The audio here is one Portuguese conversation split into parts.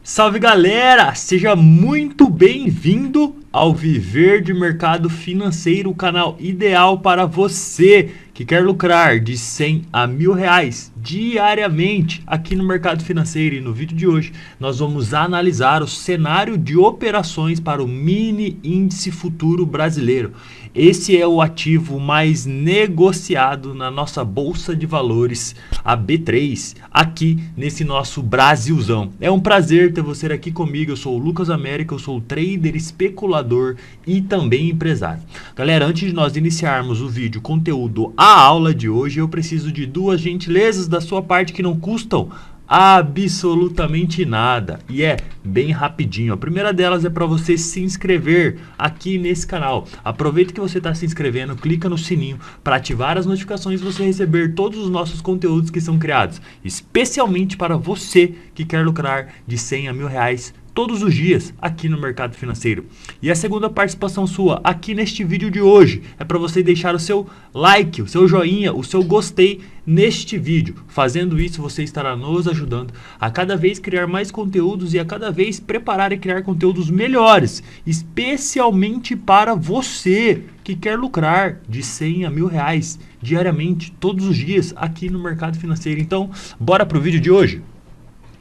Salve galera, seja muito bem-vindo ao Viver de Mercado Financeiro, o canal ideal para você que quer lucrar de 100 a R$ 1.000 diariamente aqui no mercado financeiro. E no vídeo de hoje nós vamos analisar o cenário de operações para o mini índice futuro brasileiro. Esse é o ativo mais negociado na nossa bolsa de valores, a B3, aqui nesse nosso Brasilzão. É um prazer ter você aqui comigo. Eu sou o Lucas América, eu sou trader, especulador e também empresário. Galera, antes de nós iniciarmos o vídeo, conteúdo, a aula de hoje, eu preciso de duas gentilezas da sua parte que não custam absolutamente nada e é bem rapidinho. A primeira delas é para você se inscrever aqui nesse canal. Aproveita que você está se inscrevendo, clica no sininho para ativar as notificações e você receber todos os nossos conteúdos que são criados especialmente para você que quer lucrar de 100 a R$ 1.000 todos os dias aqui no mercado financeiro. E a segunda participação sua aqui neste vídeo de hoje é para você deixar o seu like, o seu joinha, o seu gostei neste vídeo. Fazendo isso, você estará nos ajudando a cada vez criar mais conteúdos e a cada vez preparar e criar conteúdos melhores, especialmente para você que quer lucrar de 100 a R$ 1.000 diariamente, todos os dias aqui no mercado financeiro. Então, bora pro vídeo de hoje?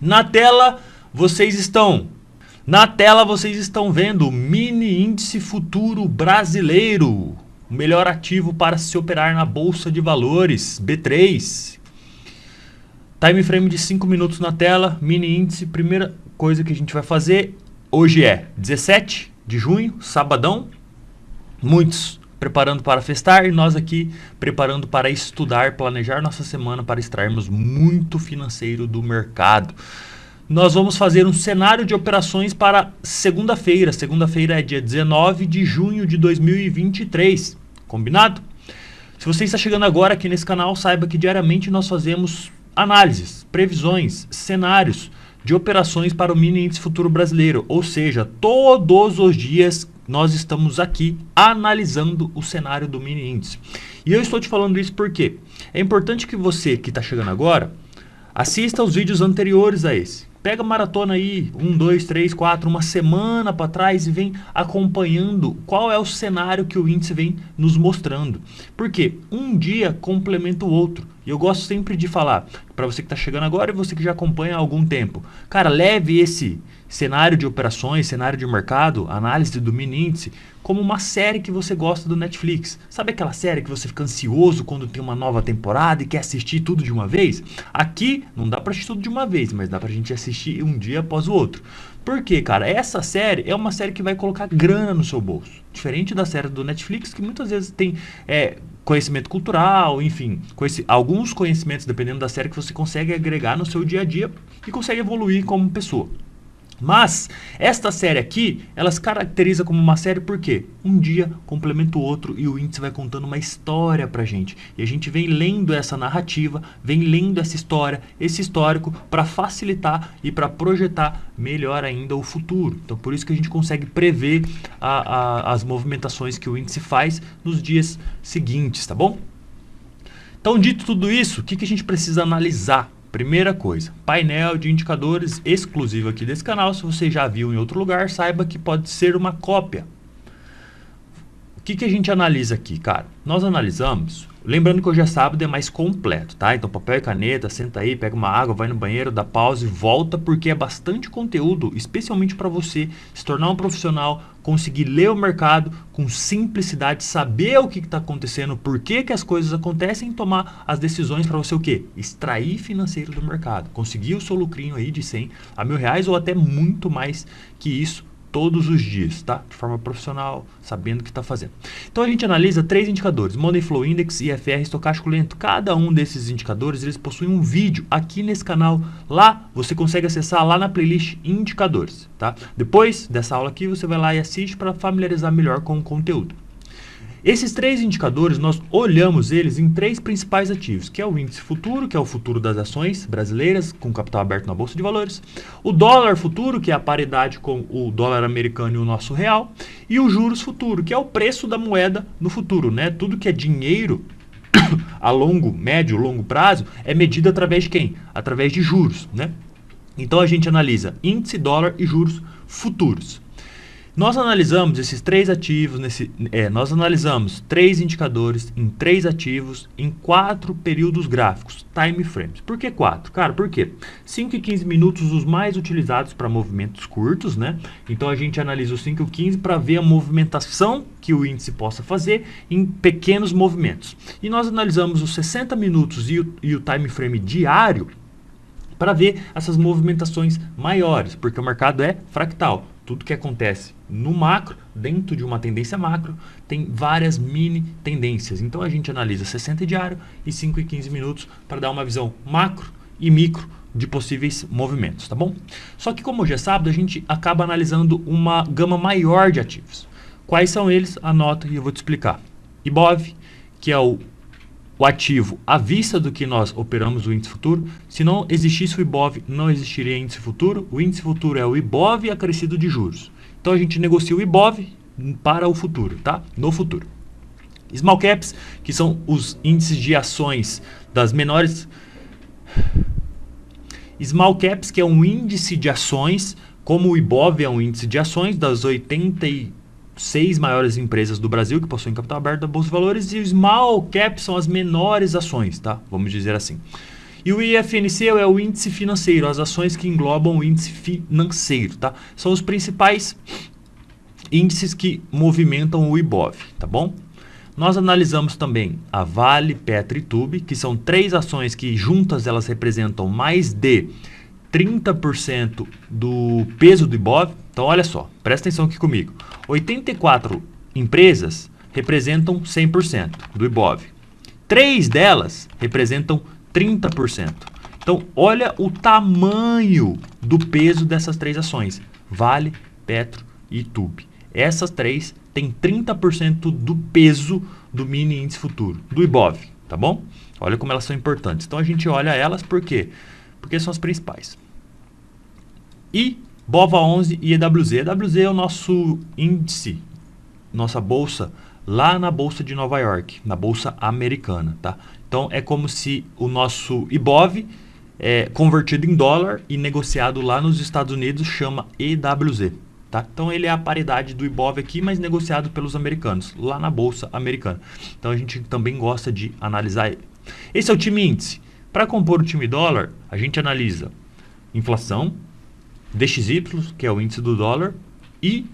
Na tela vocês estão vendo o mini índice futuro brasileiro, o melhor ativo para se operar na bolsa de valores, B3. Time frame de 5 minutos na tela, mini índice. Primeira coisa que a gente vai fazer hoje é 17 de junho, sabadão. Muitos preparando para festar e nós aqui preparando para estudar, planejar nossa semana para extrairmos muito financeiro do mercado. Nós vamos fazer um cenário de operações para segunda-feira. Segunda-feira é dia 19 de junho de 2023. Combinado? Se você está chegando agora aqui nesse canal, saiba que diariamente nós fazemos análises, previsões, cenários de operações para o mini índice futuro brasileiro. Ou seja, todos os dias nós estamos aqui analisando o cenário do mini índice. E eu estou te falando isso porque é importante que você que está chegando agora assista os vídeos anteriores a esse. Pega a maratona aí, 1, 2, 3, 4, uma semana para trás e vem acompanhando qual é o cenário que o índice vem nos mostrando. Porque um dia complementa o outro. E eu gosto sempre de falar para você que está chegando agora e você que já acompanha há algum tempo. Cara, leve esse cenário de operações, cenário de mercado, análise do mini índice, como uma série que você gosta do Netflix. Sabe aquela série que você fica ansioso quando tem uma nova temporada e quer assistir tudo de uma vez? Aqui não dá para assistir tudo de uma vez, mas dá pra gente assistir um dia após o outro. Por quê, cara? Essa série é uma série que vai colocar grana no seu bolso. Diferente da série do Netflix, que muitas vezes tem conhecimento cultural, enfim, alguns conhecimentos, dependendo da série, que você consegue agregar no seu dia a dia e consegue evoluir como pessoa. Mas esta série aqui, ela se caracteriza como uma série porque um dia complementa o outro e o índice vai contando uma história pra gente. E a gente vem lendo essa narrativa, vem lendo essa história, esse histórico para facilitar e para projetar melhor ainda o futuro. Então por isso que a gente consegue prever as movimentações que o índice faz nos dias seguintes, tá bom? Então dito tudo isso, o que a gente precisa analisar? Primeira coisa, painel de indicadores exclusivo aqui desse canal. Se você já viu em outro lugar, saiba que pode ser uma cópia. O que a gente analisa aqui, cara? Nós analisamos, lembrando que hoje é sábado, é mais completo, tá? Então papel e caneta, senta aí, pega uma água, vai no banheiro, dá pausa e volta, porque é bastante conteúdo, especialmente para você se tornar um profissional, conseguir ler o mercado com simplicidade, saber o que está acontecendo, por que as coisas acontecem e tomar as decisões para você o quê? Extrair financeiro do mercado, conseguir o seu lucrinho aí de 100 a R$ 1.000 ou até muito mais que isso todos os dias, tá? De forma profissional, sabendo o que está fazendo. Então a gente analisa 3 indicadores, Money Flow Index, IFR, estocástico lento. Cada um desses indicadores, eles possuem um vídeo aqui nesse canal. Lá você consegue acessar lá na playlist indicadores, tá? Depois dessa aula aqui, você vai lá e assiste para familiarizar melhor com o conteúdo. Esses 3 indicadores, nós olhamos eles em 3 principais ativos, que é o índice futuro, que é o futuro das ações brasileiras, com capital aberto na Bolsa de Valores, o dólar futuro, que é a paridade com o dólar americano e o nosso real, e o juros futuro, que é o preço da moeda no futuro, né? Tudo que é dinheiro a médio, longo prazo, é medido através de quem? Através de juros, né? Então a gente analisa índice, dólar e juros futuros. Nós analisamos esses três ativos, nós analisamos três indicadores em três ativos em 4 períodos gráficos, time frames. Por que 4? Cara, por quê? 5 e 15 minutos os mais utilizados para movimentos curtos, né? Então a gente analisa os 5 e 15 para ver a movimentação que o índice possa fazer em pequenos movimentos. E nós analisamos os 60 minutos e o time frame diário para ver essas movimentações maiores, porque o mercado é fractal. Tudo que acontece no macro, dentro de uma tendência macro, tem várias mini tendências. Então a gente analisa 60 diário e 5 e 15 minutos para dar uma visão macro e micro de possíveis movimentos, tá bom? Só que como hoje é sábado, a gente acaba analisando uma gama maior de ativos. Quais são eles? Anota e eu vou te explicar. IBOV, que é o ativo à vista do que nós operamos o índice futuro. Se não existisse o IBOV, não existiria índice futuro. O índice futuro é o IBOV acrescido de juros. Então a gente negocia o IBOV para o futuro, tá? No futuro. Small Caps, que são os índices de ações das menores. Small Caps, que é um índice de ações, como o IBOV é um índice de ações das 86 maiores empresas do Brasil que possuem capital aberto da Bolsa de Valores, e o Small Cap são as menores ações, tá? Vamos dizer assim. E o IFNC é o índice financeiro, as ações que englobam o índice financeiro, tá? São os principais índices que movimentam o IBOV, tá bom? Nós analisamos também a Vale, Petro e Tube, que são 3 ações que juntas elas representam mais de 30% do peso do IBOV. Então olha só, presta atenção aqui comigo. 84 empresas representam 100% do IBOV. 3 delas representam 30%. Então olha o tamanho do peso dessas 3 ações. Vale, Petro e Tube. Essas 3 têm 30% do peso do mini índice futuro, do IBOV, tá bom? Olha como elas são importantes. Então a gente olha elas por quê? Porque são as principais. E BOVA11 e EWZ. EWZ é o nosso índice, nossa bolsa, lá na Bolsa de Nova York, na Bolsa Americana, tá? Então é como se o nosso IBOV é convertido em dólar e negociado lá nos Estados Unidos chama EWZ, tá? Então ele é a paridade do IBOV aqui, mas negociado pelos americanos, lá na Bolsa Americana. Então a gente também gosta de analisar ele. Esse é o time índice. Para compor o time dólar, a gente analisa inflação, DXY, que é o índice do dólar, e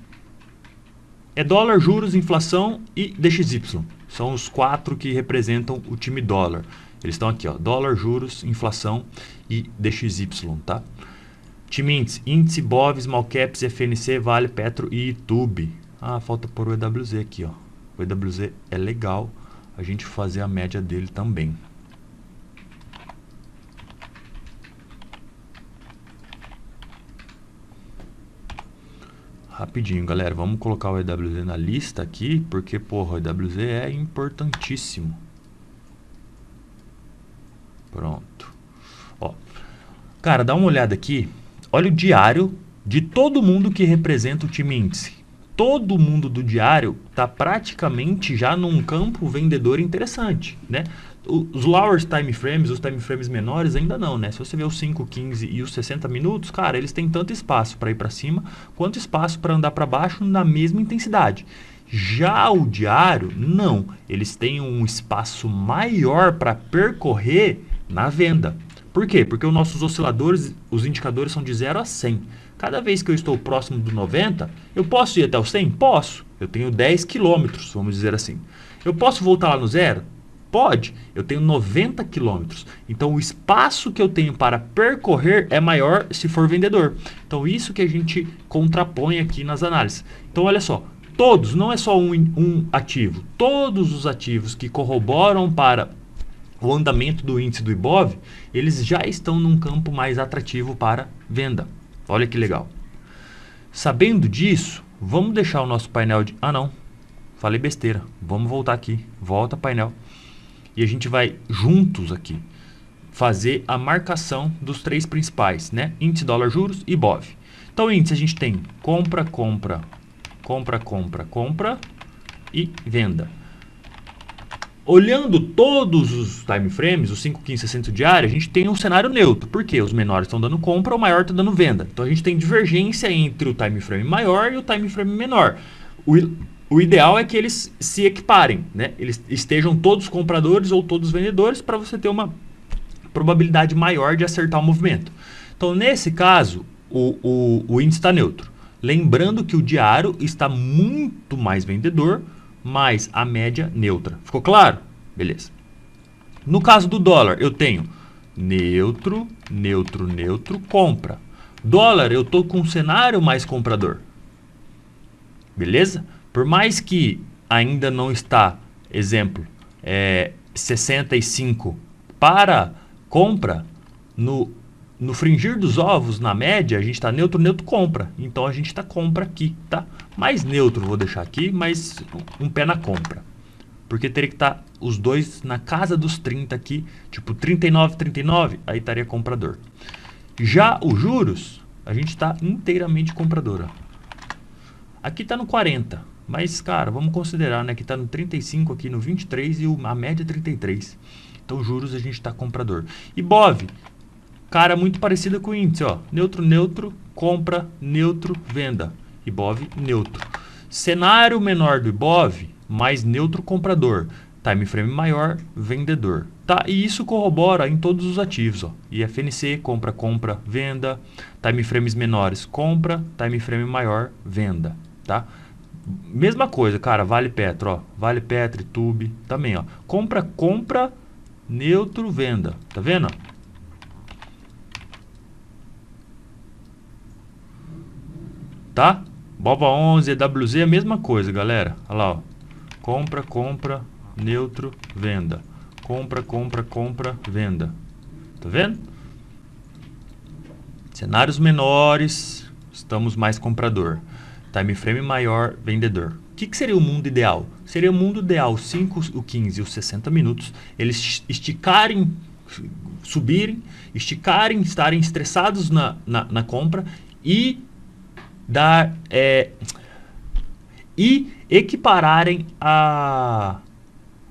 é dólar, juros, inflação e DXY. São os 4 que representam o time dólar. Eles estão aqui, ó, dólar, juros, inflação e DXY, tá? Time índice, índice BOV, Small Caps, FNC, Vale, Petro e Tube. Ah, falta pôr o EWZ aqui, ó. O EWZ é legal a gente fazer a média dele também. Rapidinho, galera, vamos colocar o EWZ na lista aqui, porque, porra, o EWZ é importantíssimo. Pronto. Ó, cara, dá uma olhada aqui. Olha o diário de todo mundo que representa o time índice. Todo mundo do diário está praticamente já num campo vendedor interessante, né? Os lower time frames, os time frames menores ainda não, né? Se você vê os 5, 15 e os 60 minutos, cara, eles têm tanto espaço para ir para cima, quanto espaço para andar para baixo na mesma intensidade. Já o diário, não. Eles têm um espaço maior para percorrer na venda. Por quê? Porque os nossos osciladores, os indicadores são de 0 a 100. Cada vez que eu estou próximo do 90, eu posso ir até o 100? Posso. Eu tenho 10 quilômetros, vamos dizer assim. Eu posso voltar lá no zero? Pode. Eu tenho 90 quilômetros. Então, o espaço que eu tenho para percorrer é maior se for vendedor. Então, isso que a gente contrapõe aqui nas análises. Então, olha só. Todos, não é só um ativo. Todos os ativos que corroboram para o andamento do índice do IBOV, eles já estão num campo mais atrativo para venda. Olha que legal. Sabendo disso, vamos deixar o nosso painel de... Ah, não. Falei besteira. Vamos voltar aqui. Volta painel. E a gente vai juntos aqui fazer a marcação dos 3 principais, né? Índice, dólar, juros e IBOV. Então, índice a gente tem compra, compra, compra, compra, compra e venda. Olhando todos os time frames, os 5, 15, 60 diários, a gente tem um cenário neutro. Por quê? Os menores estão dando compra, o maior está dando venda. Então a gente tem divergência entre o time frame maior e o time frame menor. O ideal é que eles se equiparem, né? Eles estejam todos compradores ou todos vendedores para você ter uma probabilidade maior de acertar o movimento. Então, nesse caso, o índice está neutro. Lembrando que o diário está muito mais vendedor, mas a média neutra. Ficou claro? Beleza. No caso do dólar, eu tenho neutro, neutro, neutro, compra. Dólar, eu estou com um cenário mais comprador. Beleza? Por mais que ainda não está, exemplo, 65 para compra, no fringir dos ovos, na média, a gente está neutro, neutro, compra. Então, a gente está compra aqui, tá? Mais neutro, vou deixar aqui, mas um pé na compra. Porque teria que estar os dois na casa dos 30 aqui, tipo 39, 39, aí estaria comprador. Já os juros, a gente está inteiramente comprador. Ó. Aqui está no 40, mas, cara, vamos considerar, né, que está no 35, aqui no 23 e a média é 33. Então, juros a gente está comprador. IBOV, cara, muito parecida com o índice, ó. Neutro, neutro, compra, neutro, venda. IBOV, neutro. Cenário menor do IBOV, mais neutro, comprador. Time frame maior, vendedor. Tá? E isso corrobora em todos os ativos, ó. IFNC, compra, compra, venda. Time frames menores, compra. Time frame maior, venda. Tá? Mesma coisa, cara, Vale Petro, ó. Vale Petro, Tube, também, ó. Compra, compra, neutro, venda. Tá vendo? Tá? Bova 11, EWZ, a mesma coisa, galera. Olha lá, ó. Compra, compra, neutro, venda. Compra, compra, compra, venda. Tá vendo? Cenários menores, estamos mais comprador. Time frame maior, vendedor. O que seria o mundo ideal? Seria o mundo ideal, 5, o 15 e os 60 minutos, eles esticarem, subirem, esticarem, estarem estressados na compra e e equipararem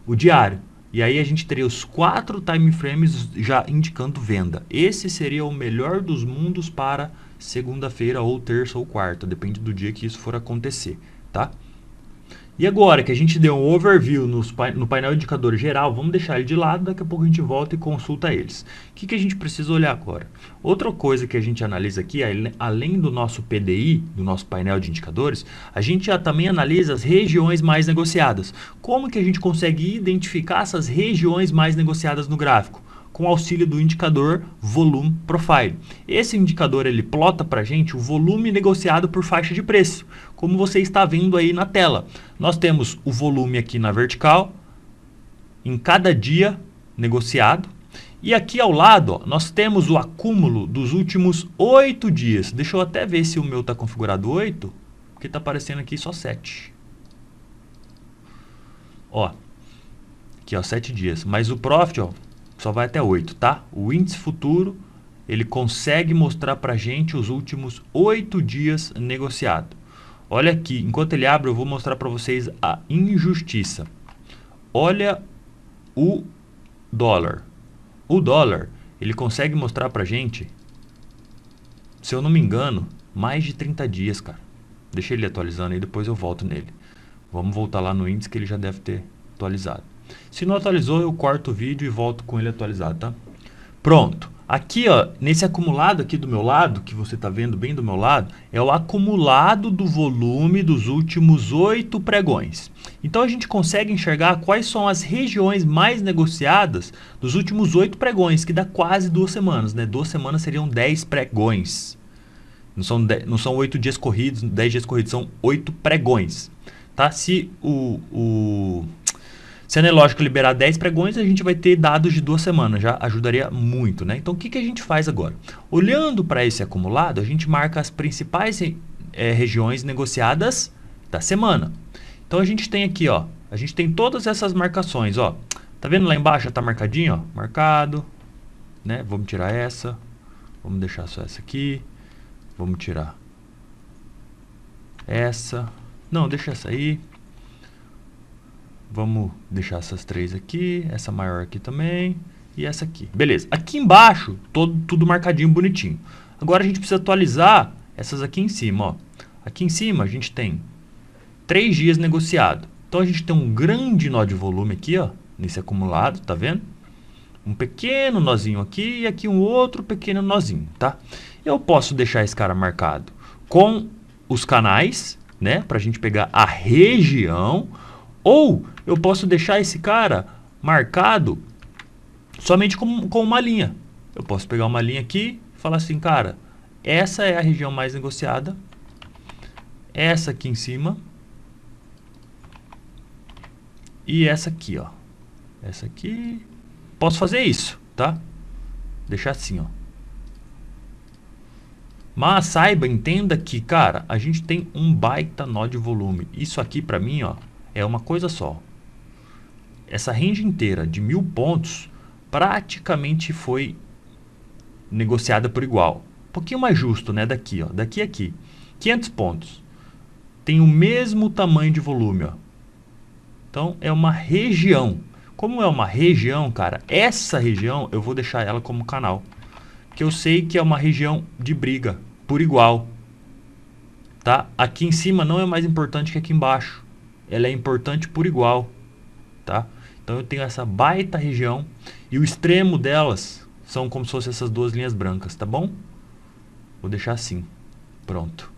o diário. E aí a gente teria os 4 time frames já indicando venda. Esse seria o melhor dos mundos para segunda-feira ou terça ou quarta, depende do dia que isso for acontecer, tá? E agora que a gente deu um overview no painel indicador geral, vamos deixar ele de lado, daqui a pouco a gente volta e consulta eles. O que a gente precisa olhar agora? Outra coisa que a gente analisa aqui, além do nosso PDI, do nosso painel de indicadores, a gente já também analisa as regiões mais negociadas. Como que a gente consegue identificar essas regiões mais negociadas no gráfico? Com o auxílio do indicador Volume Profile. Esse indicador ele plota para a gente o volume negociado por faixa de preço, como você está vendo aí na tela. Nós temos o volume aqui na vertical, em cada dia negociado, e aqui ao lado ó, nós temos o acúmulo dos últimos 8 dias. Deixa eu até ver se o meu está configurado 8, porque está aparecendo aqui só 7. Ó, aqui ó, 7 dias, mas o Profit ó, só vai até 8, tá? O índice futuro, ele consegue mostrar pra gente os últimos 8 dias negociado. Olha aqui, enquanto ele abre, eu vou mostrar para vocês a injustiça. Olha o dólar. O dólar, ele consegue mostrar pra gente, se eu não me engano, mais de 30 dias, cara. Deixa ele atualizando aí, depois eu volto nele. Vamos voltar lá no índice que ele já deve ter atualizado. Se não atualizou, eu corto o vídeo e volto com ele atualizado, tá? Pronto. Aqui, ó, nesse acumulado aqui do meu lado, que você está vendo bem do meu lado, é o acumulado do volume dos últimos 8 pregões. Então, a gente consegue enxergar quais são as regiões mais negociadas dos últimos 8 pregões, que dá quase 2 semanas, né? 2 semanas seriam 10 pregões. Não são 8 dias corridos, 10 dias corridos, são 8 pregões. Tá? Se se a Nelogica liberar 10 pregões, a gente vai ter dados de 2 semanas, já ajudaria muito, né? Então, o que a gente faz agora? Olhando para esse acumulado, a gente marca as principais regiões negociadas da semana. Então, a gente tem aqui, ó, a gente tem todas essas marcações, ó. Tá vendo lá embaixo, tá marcadinho, ó, marcado, né? Vamos tirar essa, vamos deixar só essa aqui, vamos tirar essa, não, deixa essa aí. Vamos deixar essas três aqui, essa maior aqui também e essa aqui. Beleza. Aqui embaixo, tudo marcadinho, bonitinho. Agora a gente precisa atualizar essas aqui em cima, ó. Aqui em cima a gente tem 3 dias negociado. Então a gente tem um grande nó de volume aqui, ó, nesse acumulado, tá vendo? Um pequeno nozinho aqui e aqui um outro pequeno nozinho, tá? Eu posso deixar esse cara marcado com os canais, né, pra gente pegar a região, ou eu posso deixar esse cara marcado somente com uma linha. Eu posso pegar uma linha aqui e falar assim, cara, essa é a região mais negociada, essa aqui em cima e essa aqui, ó. Essa aqui. Posso fazer isso, tá? Deixar assim, ó. Mas saiba, entenda que, cara, a gente tem um baita nó de volume. Isso aqui pra mim, ó, é uma coisa só. Essa range inteira de 1000 pontos praticamente foi negociada por igual. Um pouquinho mais justo, né? Daqui, ó. Daqui a aqui. 500 pontos. Tem o mesmo tamanho de volume, ó. Então, é uma região. Como é uma região, cara, essa região eu vou deixar ela como canal. Que eu sei que é uma região de briga, por igual. Tá? Aqui em cima não é mais importante que aqui embaixo. Ela é importante por igual. Tá? Então, eu tenho essa baita região. E o extremo delas são como se fossem essas duas linhas brancas, tá bom? Vou deixar assim. Pronto.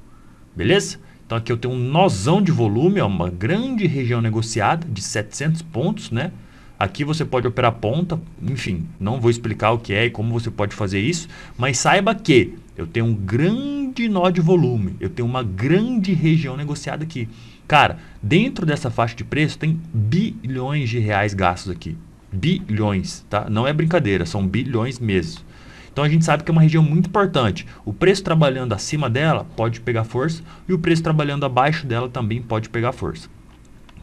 Beleza? Então aqui eu tenho um nozão de volume, ó, uma grande região negociada de 700 pontos, né? Aqui você pode operar ponta, enfim, não vou explicar o que é e como você pode fazer isso, mas saiba que eu tenho um grande nó de volume, eu tenho uma grande região negociada aqui. Cara, dentro dessa faixa de preço tem bilhões de reais gastos aqui. Bilhões, tá? Não é brincadeira, são bilhões mesmo. Então a gente sabe que é uma região muito importante. O preço trabalhando acima dela pode pegar força e o preço trabalhando abaixo dela também pode pegar força.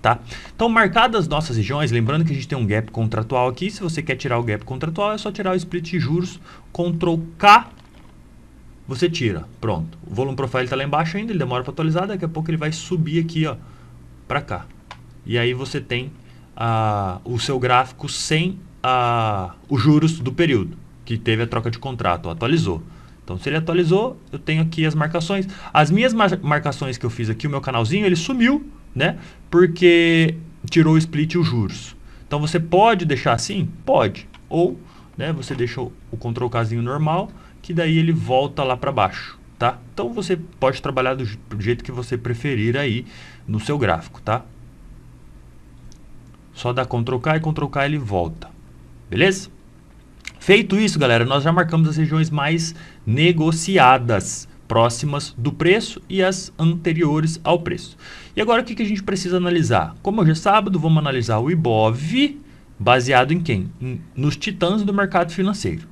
Tá? Então, marcadas as nossas regiões, lembrando que a gente tem um gap contratual aqui. Se você quer tirar o gap contratual, é só tirar o split de juros, Ctrl K, você tira. Pronto. O volume profile está lá embaixo ainda, ele demora para atualizar, daqui a pouco ele vai subir aqui, ó, para cá. E aí você tem o seu gráfico sem os juros do período que teve a troca de contrato, ó, atualizou. Então, se ele atualizou, eu tenho aqui as marcações. As minhas marcações que eu fiz aqui, o meu canalzinho, ele sumiu, né? Porque tirou o split e os juros. Então, você pode deixar assim? Pode. Ou, né, você deixa o Ctrl Kzinho normal, que daí ele volta lá para baixo, tá? Então, você pode trabalhar do jeito que você preferir aí no seu gráfico, tá? Só dá Ctrl K e Ctrl K ele volta. Beleza? Feito isso, galera, nós já marcamos as regiões mais negociadas, próximas do preço e as anteriores ao preço. E agora o que a gente precisa analisar? Como hoje é sábado, vamos analisar o IBOV baseado em quem? Nos titãs do mercado financeiro.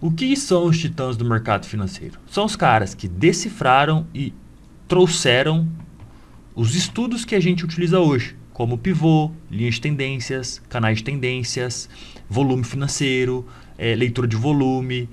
O que são os titãs do mercado financeiro? São os caras que decifraram e trouxeram os estudos que a gente utiliza hoje, como pivô, linhas de tendências, canais de tendências, volume financeiro, leitura de volume,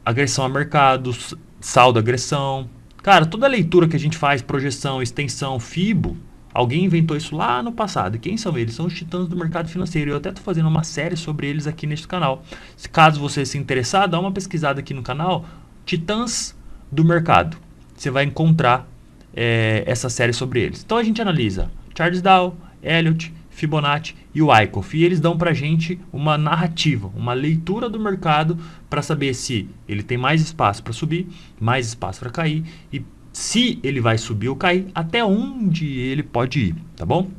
agressão a mercados, saldo agressão. Cara, toda a leitura que a gente faz, projeção, extensão, FIBO, alguém inventou isso lá no passado. E quem são eles? São os titãs do mercado financeiro. Eu até estou fazendo uma série sobre eles aqui neste canal. Caso você se interessar, dá uma pesquisada aqui no canal, Titãs do Mercado. Você vai encontrar essa série sobre eles. Então a gente analisa Charles Dow, Elliott, Fibonacci e o Wyckoff. E eles dão pra gente uma narrativa, uma leitura do mercado para saber se ele tem mais espaço para subir, mais espaço para cair e se ele vai subir ou cair, até onde ele pode ir, tá bom?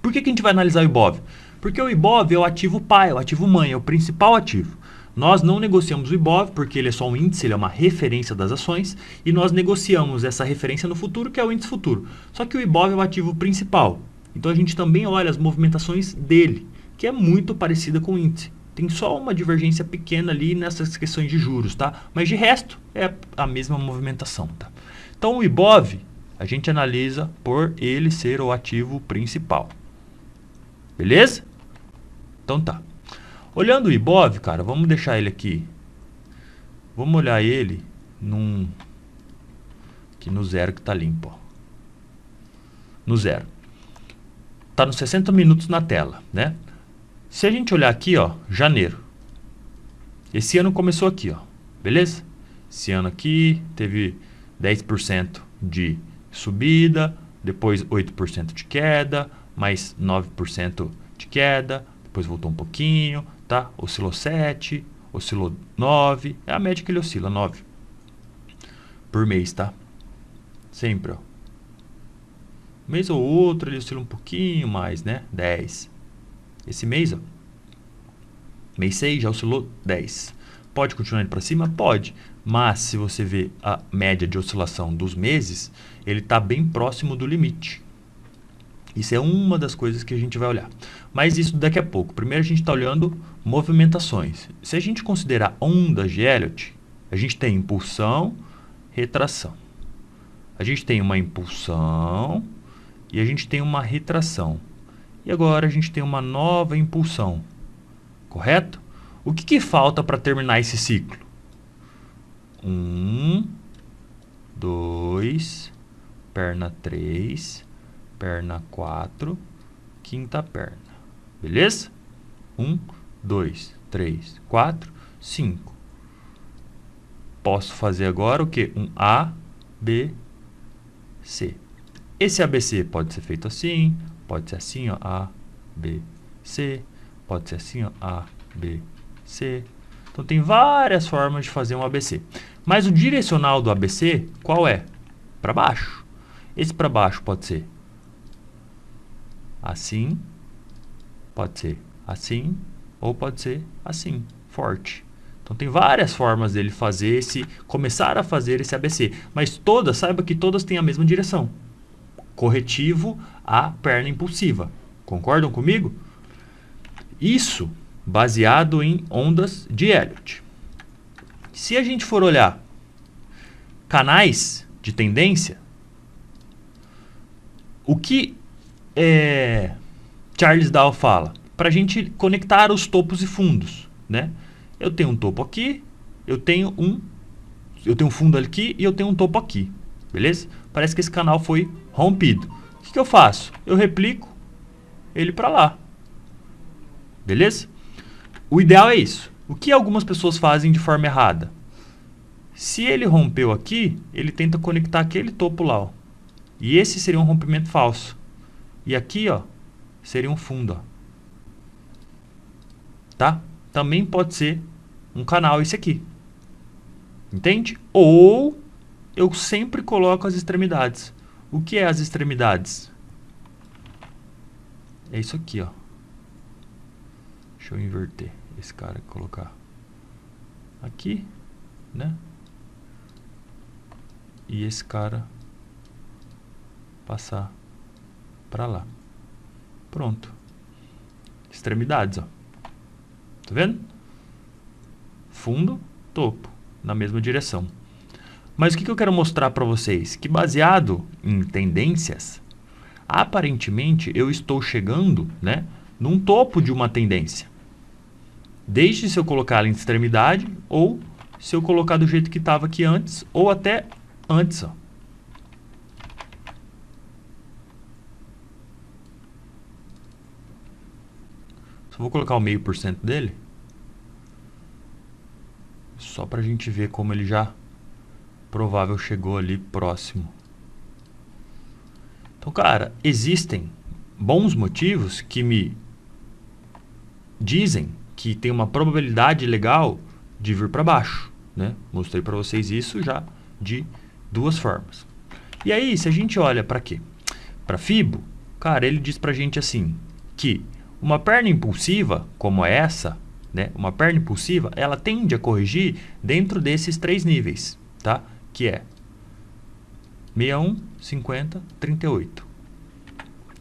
Por que a gente vai analisar o IBOV? Porque o IBOV é o ativo pai, é o ativo mãe, é o principal ativo. Nós não negociamos o IBOV porque ele é só um índice, ele é uma referência das ações e nós negociamos essa referência no futuro, que é o índice futuro. Só que o IBOV é o ativo principal. Então a gente também olha as movimentações dele, que é muito parecida com o índice. Tem só uma divergência pequena ali nessas questões de juros, tá? Mas de resto é a mesma movimentação, tá? Então o IBOV a gente analisa por ele ser o ativo principal. Beleza? Então tá. Olhando o IBOV, cara, vamos deixar ele aqui. Vamos olhar ele aqui no zero que tá limpo, ó. No zero. tá nos 60 minutos na tela, né? Se a gente olhar aqui, ó, janeiro. Esse ano começou aqui, ó, beleza? Esse ano aqui teve 10% de subida, depois 8% de queda, mais 9% de queda, depois voltou um pouquinho, tá? Oscilou 7, oscilou 9, é a média que ele oscila, 9 por mês, tá? Sempre, ó. Mês ou outro ele oscila um pouquinho mais, né? 10. Esse mês, ó, mês 6 já oscilou 10. Pode continuar indo para cima? Pode. Mas se você vê a média de oscilação dos meses, ele está bem próximo do limite. Isso é uma das coisas que a gente vai olhar. Mas isso daqui a pouco. Primeiro a gente está olhando movimentações. Se a gente considerar ondas de Elliott, a gente tem impulsão, retração. A gente tem uma impulsão e a gente tem uma retração. E agora a gente tem uma nova impulsão. Correto? O que falta para terminar esse ciclo? 1, 2, perna 3, perna 4, quinta perna. Beleza? 1, 2, 3, 4, 5. Posso fazer agora o quê? Um A, B, C. Esse ABC pode ser feito assim, pode ser assim, ó, A, B, C. Pode ser assim, ó, A, B, C. Então tem várias formas de fazer um ABC. Mas o direcional do ABC, qual é? Para baixo. Esse para baixo pode ser assim, pode ser assim, ou pode ser assim, forte. Então tem várias formas dele fazer começar a fazer esse ABC. Mas todas, saiba que todas têm a mesma direção. Corretivo à perna impulsiva. Concordam comigo? Isso baseado em ondas de Elliott. Se a gente for olhar canais de tendência, o que Charles Dow fala? Para a gente conectar os topos e fundos, né? Eu tenho um topo aqui, eu tenho um fundo aqui e eu tenho um topo aqui, beleza? Parece que esse canal foi rompido. O que eu faço? Eu replico ele para lá, beleza? O ideal é isso. O que algumas pessoas fazem de forma errada? Se ele rompeu aqui, ele tenta conectar aquele topo lá, ó. E esse seria um rompimento falso. E aqui, ó, seria um fundo, ó. Tá? Também pode ser um canal esse aqui. Entende? Ou eu sempre coloco as extremidades. O que é as extremidades? É isso aqui, ó. Deixa eu inverter esse cara, colocar aqui, né? E esse cara passar para lá. Pronto. Extremidades, ó. Tá vendo? Fundo, topo, na mesma direção. Mas o que eu quero mostrar para vocês? Que baseado em tendências, aparentemente eu estou chegando, né, num topo de uma tendência. Desde se eu colocar ela em extremidade ou se eu colocar do jeito que estava aqui antes ou até antes, ó. Só vou colocar o 0,5% dele. Só para a gente ver como ele já provável chegou ali próximo. Então, cara, existem bons motivos que me dizem que tem uma probabilidade legal de vir para baixo, né? Mostrei para vocês isso já de duas formas. E aí, se a gente olha para quê? Para Fibo, cara, ele diz pra gente assim, que uma perna impulsiva como essa, né? Uma perna impulsiva, ela tende a corrigir dentro desses três níveis, tá? Que é 61, 50, 38.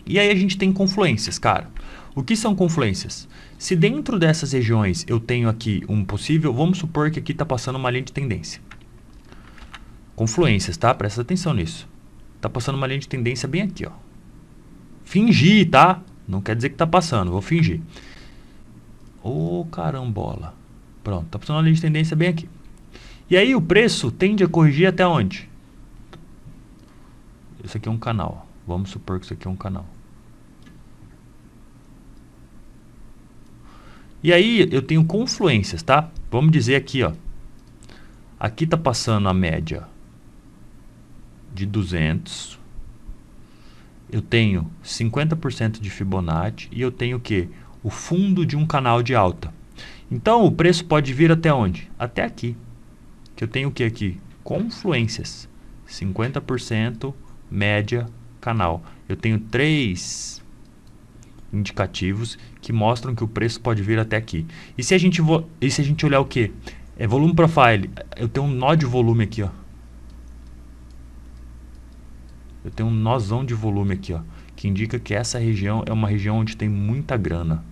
E aí a gente tem confluências, cara. O que são confluências? Se dentro dessas regiões eu tenho aqui um possível, vamos supor que aqui está passando uma linha de tendência. Confluências, tá? Presta atenção nisso. Está passando uma linha de tendência bem aqui, ó. Fingir, tá? Não quer dizer que está passando, vou fingir. Ô, carambola. Pronto, está passando uma linha de tendência bem aqui. E aí o preço tende a corrigir até onde? Isso aqui é um canal. Vamos supor que isso aqui é um canal. E aí eu tenho confluências, tá? Vamos dizer aqui, ó. Aqui tá passando a média de 200. Eu tenho 50% de Fibonacci e eu tenho o quê? O fundo de um canal de alta. Então o preço pode vir até onde? Até aqui. Que eu tenho o que aqui? Confluências. 50%, média, canal. Eu tenho 3 indicativos que mostram que o preço pode vir até aqui. E se a gente olhar o que? É volume profile. Eu tenho um nó de volume aqui, ó. Eu tenho um nozão de volume aqui, ó, que indica que essa região é uma região onde tem muita grana.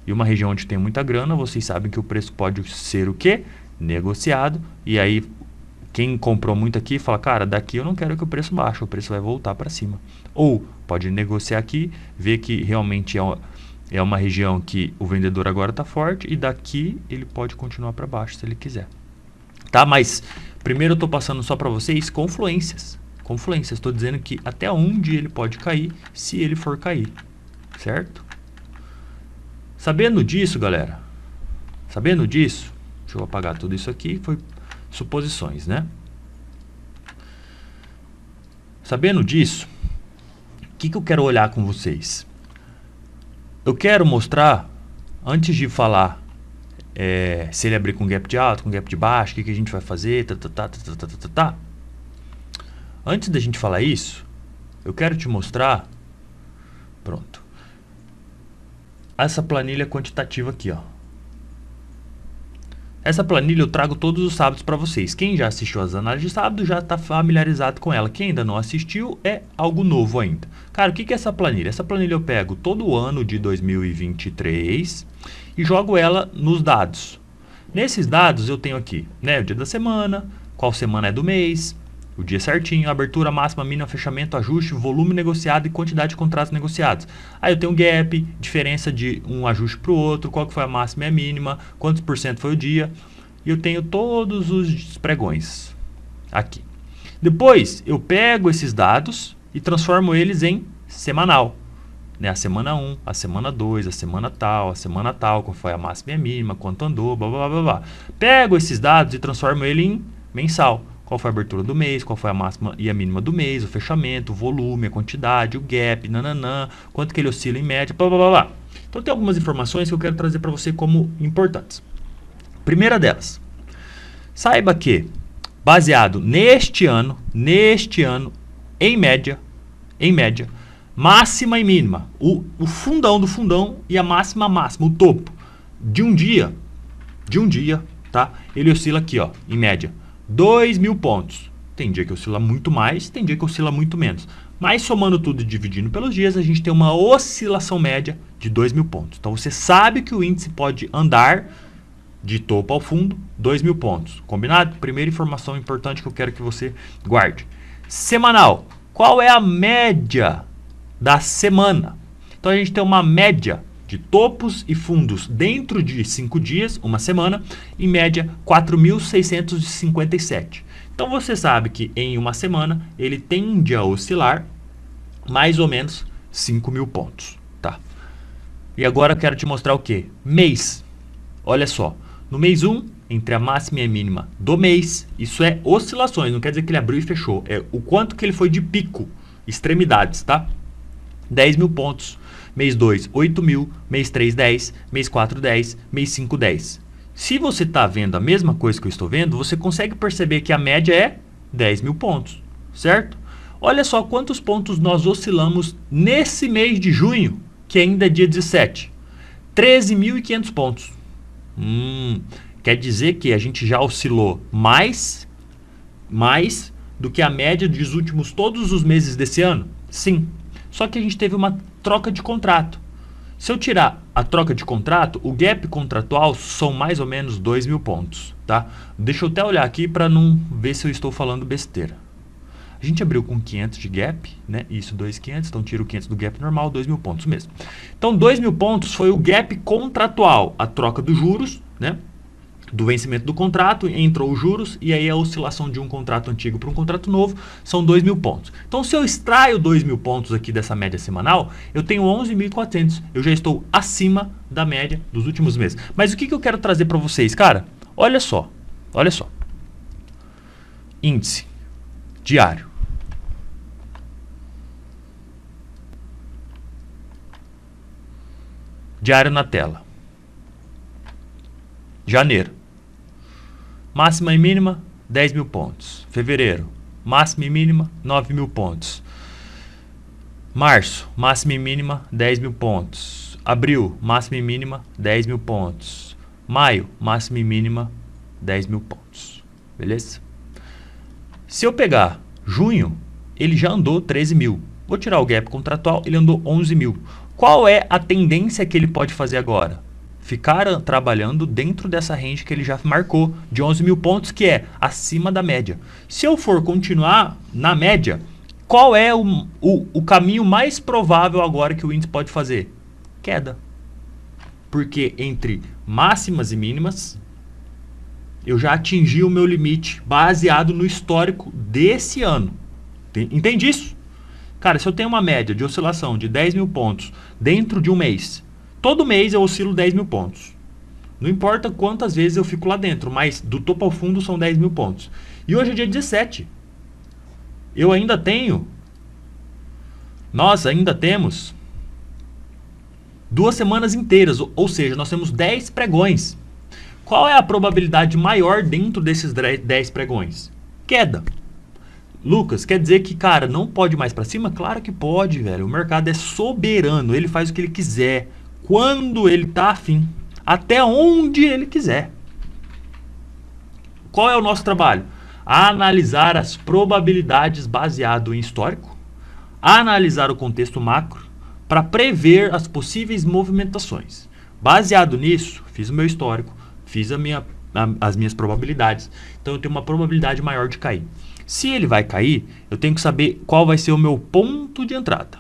E uma região onde tem muita grana, vocês sabem que o preço pode ser o quê? Negociado. E aí quem comprou muito aqui fala, cara, daqui eu não quero que o preço baixe, o preço vai voltar para cima. Ou pode negociar aqui, ver que realmente é uma região que o vendedor agora está forte e daqui ele pode continuar para baixo se ele quiser. Tá? Mas primeiro eu estou passando só para vocês confluências. Confluências, estou dizendo que até onde ele pode cair, se ele for cair. Certo? Sabendo disso, galera, sabendo disso, deixa eu apagar tudo isso aqui, foi suposições, né? Sabendo disso, o que eu quero olhar com vocês? Eu quero mostrar, antes de falar se ele abrir com gap de alto, com gap de baixo, o que a gente vai fazer, Antes da gente falar isso, eu quero te mostrar, pronto, essa planilha quantitativa aqui, ó. Essa planilha eu trago todos os sábados para vocês. Quem já assistiu as análises de sábado já está familiarizado com ela. Quem ainda não assistiu é algo novo ainda. Cara, o que é essa planilha? Essa planilha eu pego todo o ano de 2023 e jogo ela nos dados. Nesses dados eu tenho aqui, né, o dia da semana, qual semana é do mês, o dia certinho, abertura, máxima, mínima, fechamento, ajuste, volume negociado e quantidade de contratos negociados. Aí eu tenho gap, diferença de um ajuste para o outro, qual que foi a máxima e a mínima, quantos por cento foi o dia. E eu tenho todos os pregões aqui. Depois eu pego esses dados e transformo eles em semanal. Né? A semana 1, a semana 2, a semana tal, qual foi a máxima e a mínima, quanto andou, blá blá blá blá. Pego esses dados e transformo ele em mensal. Qual foi a abertura do mês, qual foi a máxima e a mínima do mês, o fechamento, o volume, a quantidade, o gap, nananã, quanto que ele oscila em média, blá blá blá blá. Então tem algumas informações que eu quero trazer para você como importantes. Primeira delas, saiba que, baseado neste ano, em média, máxima e mínima, o fundão do fundão e a máxima, o topo, de um dia, tá? Ele oscila aqui, ó, em média. 2.000 pontos. Tem dia que oscila muito mais, tem dia que oscila muito menos. Mas somando tudo e dividindo pelos dias, a gente tem uma oscilação média de 2.000 pontos. Então você sabe que o índice pode andar de topo ao fundo 2.000 pontos. Combinado? Primeira informação importante que eu quero que você guarde. Semanal. Qual é a média da semana? Então a gente tem uma média de topos e fundos dentro de 5 dias, uma semana, em média 4.657. Então você sabe que em uma semana ele tende a oscilar mais ou menos 5.000 pontos. Tá? E agora eu quero te mostrar o que? Mês. Olha só, no mês 1, entre a máxima e a mínima do mês, isso é oscilações, não quer dizer que ele abriu e fechou, é o quanto que ele foi de pico, extremidades, tá? 10.000 pontos. Mês 2, 8.000, mês 3, 10, mês 4, 10, mês 5, 10. Se você está vendo a mesma coisa que eu estou vendo, você consegue perceber que a média é 10.000 pontos, certo? Olha só quantos pontos nós oscilamos nesse mês de junho, que ainda é dia 17. 13.500 pontos. Quer dizer que a gente já oscilou mais do que a média dos últimos todos os meses desse ano? Sim. Só que a gente teve uma troca de contrato. Se eu tirar a troca de contrato, o gap contratual são mais ou menos 2.000 pontos, tá? Deixa eu até olhar aqui para não ver se eu estou falando besteira. A gente abriu com 500 de gap, né? Isso, 2.500, então tira o 500 do gap normal, 2.000 pontos mesmo. Então 2.000 pontos foi o gap contratual, a troca dos juros, né? do vencimento do contrato, entrou os juros, e aí a oscilação de um contrato antigo para um contrato novo são 2.000 pontos. Então, se eu extraio 2.000 pontos aqui dessa média semanal, eu tenho 11.400. Eu já estou acima da média dos últimos meses. Mas o que eu quero trazer para vocês, cara? Olha só, olha só. Índice diário. Diário na tela. Janeiro. Máxima e mínima, 10.000 pontos. Fevereiro. Máxima e mínima, 9.000 pontos. Março. Máxima e mínima, 10.000 pontos. Abril. Máxima e mínima, 10.000 pontos. Maio. Máxima e mínima, 10.000 pontos. Beleza? Se eu pegar junho, ele já andou 13.000. Vou tirar o gap contratual, ele andou 11.000. Qual é a tendência que ele pode fazer agora? Ficar trabalhando dentro dessa range que ele já marcou, de 11.000 pontos, que é acima da média. Se eu for continuar na média, qual é o caminho mais provável agora que o índice pode fazer? Queda. Porque entre máximas e mínimas, eu já atingi o meu limite baseado no histórico desse ano. Entende isso? Cara, se eu tenho uma média de oscilação de 10.000 pontos dentro de um mês, todo mês eu oscilo 10.000 pontos. Não importa quantas vezes eu fico lá dentro, mas do topo ao fundo são 10.000 pontos. E hoje é dia 17. Eu ainda tenho... Nós ainda temos 2 semanas inteiras, ou seja, nós temos 10 pregões. Qual é a probabilidade maior dentro desses 10 pregões? Queda. Lucas, quer dizer que, cara, não pode mais para cima? Claro que pode, velho. O mercado é soberano, ele faz o que ele quiser, quando ele tá afim, até onde ele quiser. Qual é o nosso trabalho? Analisar as probabilidades baseado em histórico, analisar o contexto macro para prever as possíveis movimentações. Baseado nisso, fiz o meu histórico, fiz as minhas probabilidades, então eu tenho uma probabilidade maior de cair. Se ele vai cair, eu tenho que saber qual vai ser o meu ponto de entrada.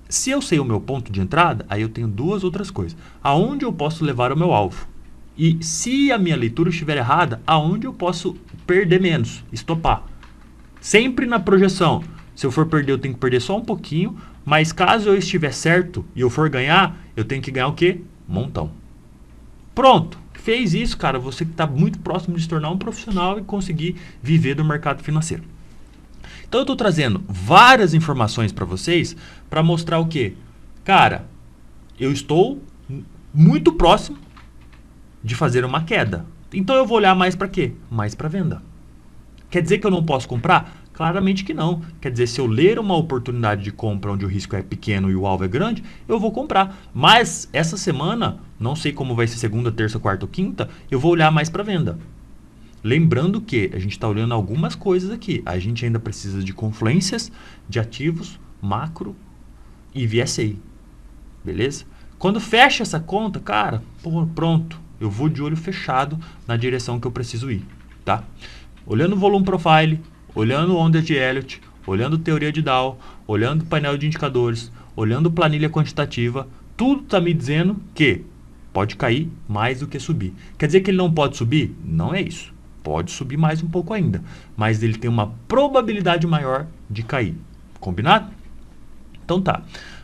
Se eu sei o meu ponto de entrada, aí eu tenho 2 outras coisas. Aonde eu posso levar o meu alvo? E se a minha leitura estiver errada, aonde eu posso perder menos, estopar? Sempre na projeção. Se eu for perder, eu tenho que perder só um pouquinho, mas caso eu estiver certo e eu for ganhar, eu tenho que ganhar o quê? Montão. Pronto. Fez isso, cara, você que está muito próximo de se tornar um profissional e conseguir viver do mercado financeiro. Então eu estou trazendo várias informações para vocês para mostrar o quê? Cara, eu estou muito próximo de fazer uma queda. Então eu vou olhar mais para quê? Mais para venda. Quer dizer que eu não posso comprar? Claramente que não. Quer dizer, se eu ler uma oportunidade de compra onde o risco é pequeno e o alvo é grande, eu vou comprar. Mas essa semana, não sei como vai ser segunda, terça, quarta ou quinta, eu vou olhar mais para venda. Lembrando que a gente está olhando algumas coisas aqui. A gente ainda precisa de confluências de ativos, macro e VSA. Beleza? Quando fecha essa conta, cara, pronto. Eu vou de olho fechado na direção que eu preciso ir. Tá? Olhando o volume profile, olhando onda de Elliott, olhando teoria de Dow, olhando painel de indicadores, olhando planilha quantitativa, tudo está me dizendo que pode cair mais do que subir. Quer dizer que ele não pode subir? Não é isso. Pode subir mais um pouco ainda, mas ele tem uma probabilidade maior de cair. Combinado? Então tá.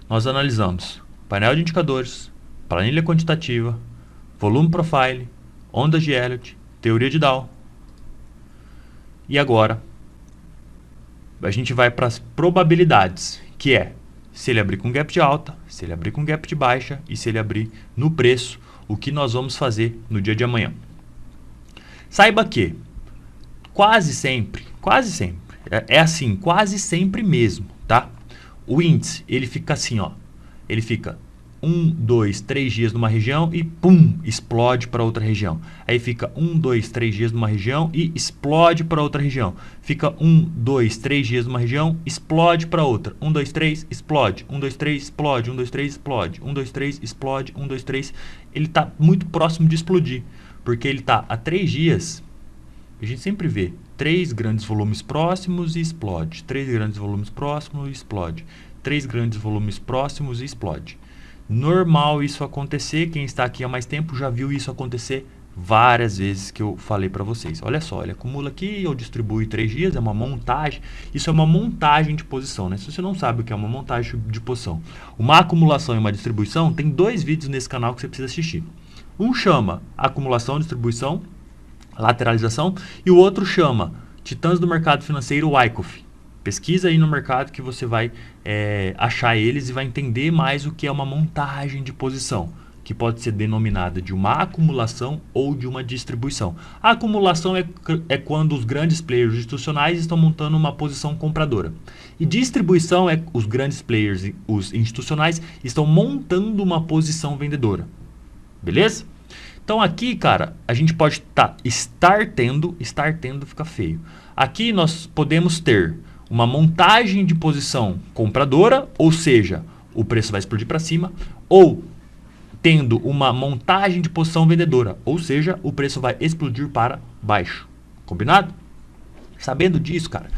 Nós analisamos painel de indicadores, planilha quantitativa, volume profile, ondas de Elliott, teoria de Dow. E agora a gente vai para as probabilidades, que é se ele abrir com gap de alta, se ele abrir com gap de baixa e se ele abrir no preço, o que nós vamos fazer no dia de amanhã. Saiba que quase sempre, é assim, quase sempre mesmo, tá? O índice, ele fica assim, ó, ele fica 1, 2, 3 dias numa região e pum, explode para outra região. Aí fica 1, 2, 3 dias numa região e explode para outra região. Fica 1, 2, 3 dias numa região, explode para outra. 1, 2, 3, explode. 1, 2, 3, explode. 1, 2, 3, explode. 1, 2, 3, explode. 1, 2, 3. Ele está muito próximo de explodir, porque ele está há 3 dias. A gente sempre vê 3 grandes volumes próximos e explode. 3 grandes volumes próximos e explode. 3 grandes volumes próximos e explode. Normal isso acontecer, quem está aqui há mais tempo já viu isso acontecer várias vezes que eu falei para vocês. Olha só, ele acumula aqui, eu distribuo em 3 dias, é uma montagem. Isso é uma montagem de posição, né? Se você não sabe o que é uma montagem de posição, uma acumulação e uma distribuição, tem 2 vídeos nesse canal que você precisa assistir. Um chama acumulação, distribuição, lateralização, e o outro chama Titãs do Mercado Financeiro, Wyckoff. Pesquisa aí no mercado que você vai achar eles e vai entender mais o que é uma montagem de posição, que pode ser denominada de uma acumulação ou de uma distribuição. A acumulação é quando os grandes players institucionais estão montando uma posição compradora. E distribuição é os grandes players, os institucionais, estão montando uma posição vendedora. Beleza? Então aqui, cara, a gente pode estar tendo fica feio. Aqui nós podemos ter uma montagem de posição compradora, ou seja, o preço vai explodir para cima, ou tendo uma montagem de posição vendedora, ou seja, o preço vai explodir para baixo. Combinado? Sabendo disso, cara,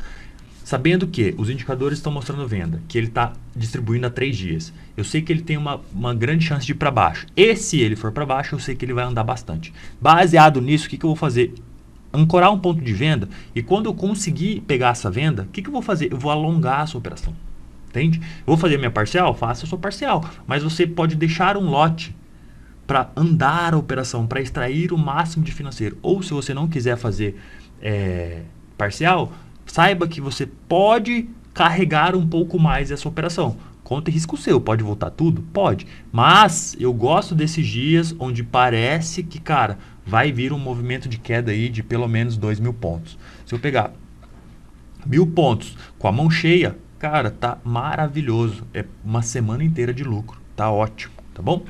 sabendo que os indicadores estão mostrando venda, que ele está distribuindo a 3 dias, eu sei que ele tem uma grande chance de ir para baixo. E se ele for para baixo, eu sei que ele vai andar bastante. Baseado nisso, o que eu vou fazer? Ancorar um ponto de venda, e quando eu conseguir pegar essa venda, o que eu vou fazer? Eu vou alongar a sua operação. Entende? Eu vou fazer minha parcial? Faça a sua parcial. Mas você pode deixar um lote para andar a operação, para extrair o máximo de financeiro. Ou se você não quiser fazer parcial, saiba que você pode carregar um pouco mais essa operação. Conta e risco seu. Pode voltar tudo? Pode. Mas eu gosto desses dias onde parece que, cara, vai vir um movimento de queda aí de pelo menos 2.000 pontos. Se eu pegar 1.000 pontos com a mão cheia, cara, tá maravilhoso. É uma semana inteira de lucro. Tá ótimo, tá bom?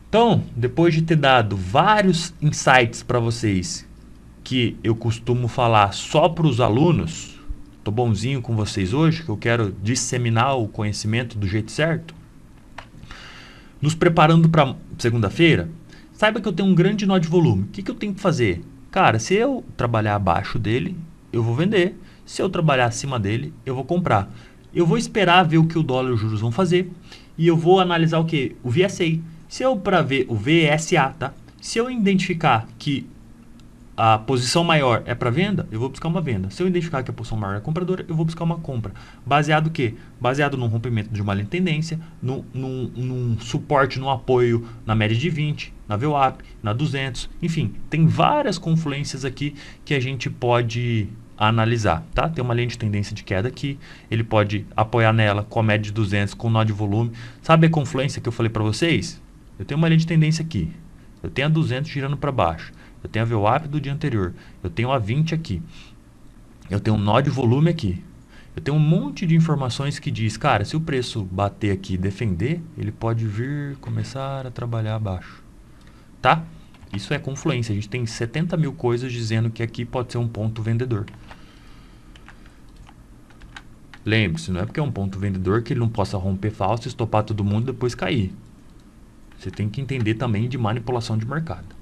Então, depois de ter dado vários insights para vocês que eu costumo falar só para os alunos, tô bonzinho com vocês hoje, que eu quero disseminar o conhecimento do jeito certo, nos preparando para segunda-feira, saiba que eu tenho um grande nó de volume. O que eu tenho que fazer? Cara, se eu trabalhar abaixo dele, eu vou vender. Se eu trabalhar acima dele, eu vou comprar. Eu vou esperar ver o que o dólar e os juros vão fazer e eu vou analisar o que? O VSA. Se eu para ver o VSA, tá? Se eu identificar que a posição maior é para venda, eu vou buscar uma venda. Se eu identificar que a posição maior é compradora, eu vou buscar uma compra. Baseado o quê? Baseado num rompimento de uma linha de tendência, num suporte, num apoio na média de 20, na VWAP, na 200. Enfim, tem várias confluências aqui que a gente pode analisar, tá? Tem uma linha de tendência de queda aqui, ele pode apoiar nela com a média de 200, com nó de volume. Sabe a confluência que eu falei para vocês? Eu tenho uma linha de tendência aqui, eu tenho a 200 girando para baixo, eu tenho a VWAP do dia anterior, eu tenho a 20 aqui, eu tenho um nó de volume aqui, eu tenho um monte de informações que diz, cara, se o preço bater aqui e defender, ele pode vir começar a trabalhar abaixo, tá? Isso é confluência, a gente tem 70.000 coisas dizendo que aqui pode ser um ponto vendedor. Lembre-se, não é porque é um ponto vendedor que ele não possa romper falso, estopar todo mundo e depois cair. Você tem que entender também de manipulação de mercado.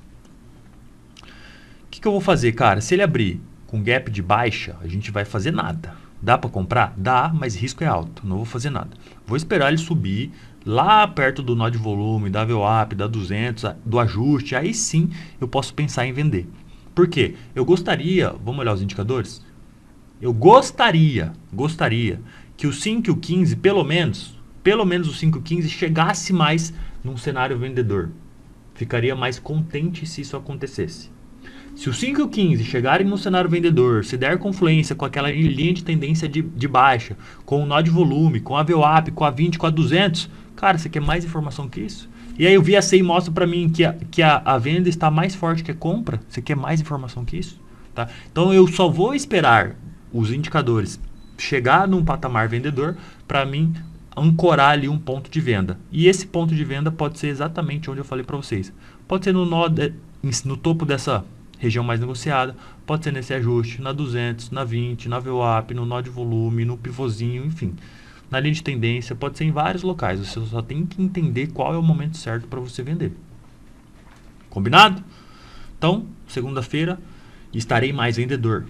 O que eu vou fazer, cara? Se ele abrir com gap de baixa, a gente vai fazer nada. Dá para comprar? Dá, mas risco é alto. Não vou fazer nada. Vou esperar ele subir lá perto do nó de volume, da VWAP, da 200, do ajuste. Aí sim eu posso pensar em vender. Por quê? Eu gostaria, vamos olhar os indicadores? Eu gostaria que o 5 e o 15, pelo menos o 5 e o 15 chegasse mais num cenário vendedor. Ficaria mais contente se isso acontecesse. Se o 5 e o 15 chegarem no cenário vendedor, se der confluência com aquela linha de tendência de baixa, com o nó de volume, com a VWAP, com a 20, com a 200, cara, você quer mais informação que isso? E aí o VSA mostra para mim que a venda está mais forte que a compra. Você quer mais informação que isso? Tá? Então eu só vou esperar os indicadores chegar num patamar vendedor para mim ancorar ali um ponto de venda. E esse ponto de venda pode ser exatamente onde eu falei para vocês. Pode ser no topo dessa região mais negociada, pode ser nesse ajuste, na 200, na 20, na VWAP, no nó de volume, no pivôzinho, enfim. Na linha de tendência, pode ser em vários locais. Você só tem que entender qual é o momento certo para você vender. Combinado? Então, segunda-feira, estarei mais vendedor.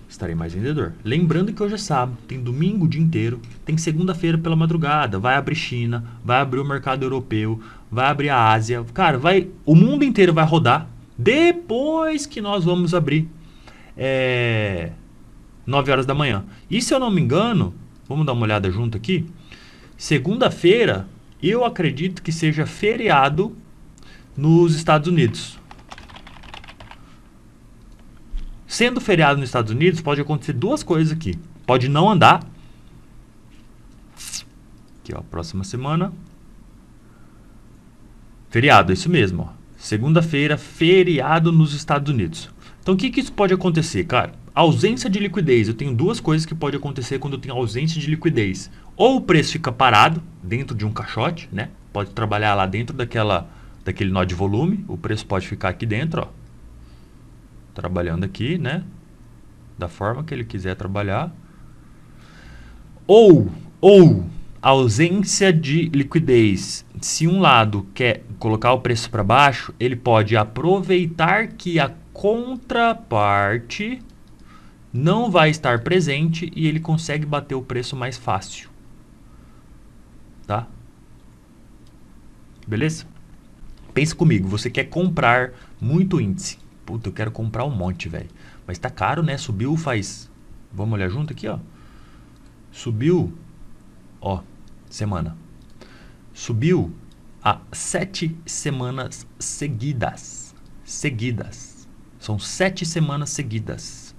Lembrando que hoje é sábado, tem domingo o dia inteiro, tem segunda-feira pela madrugada, vai abrir China, vai abrir o mercado europeu, vai abrir a Ásia. Cara, o mundo inteiro vai rodar. Depois que nós vamos abrir 9 horas da manhã. E se eu não me engano, vamos dar uma olhada junto aqui. Segunda-feira, eu acredito que seja feriado nos Estados Unidos. Sendo feriado nos Estados Unidos, pode acontecer duas coisas aqui. Pode não andar. Aqui, ó, próxima semana. Feriado, é isso mesmo, ó. Segunda-feira, feriado nos Estados Unidos. Então, o que isso pode acontecer, cara? Ausência de liquidez. Eu tenho duas coisas que pode acontecer quando eu tenho ausência de liquidez. Ou o preço fica parado dentro de um caixote, né? Pode trabalhar lá dentro daquele nó de volume. O preço pode ficar aqui dentro, ó. Trabalhando aqui, né? Da forma que ele quiser trabalhar. Ou ausência de liquidez. Se um lado quer colocar o preço para baixo, ele pode aproveitar que a contraparte não vai estar presente e ele consegue bater o preço mais fácil. Tá? Beleza? Pensa comigo, você quer comprar muito índice. Puta, eu quero comprar um monte, velho. Mas tá caro, né? Subiu faz... Vamos olhar junto aqui, ó. Subiu, ó, semana. Subiu há 7 semanas seguidas. São 7 semanas seguidas.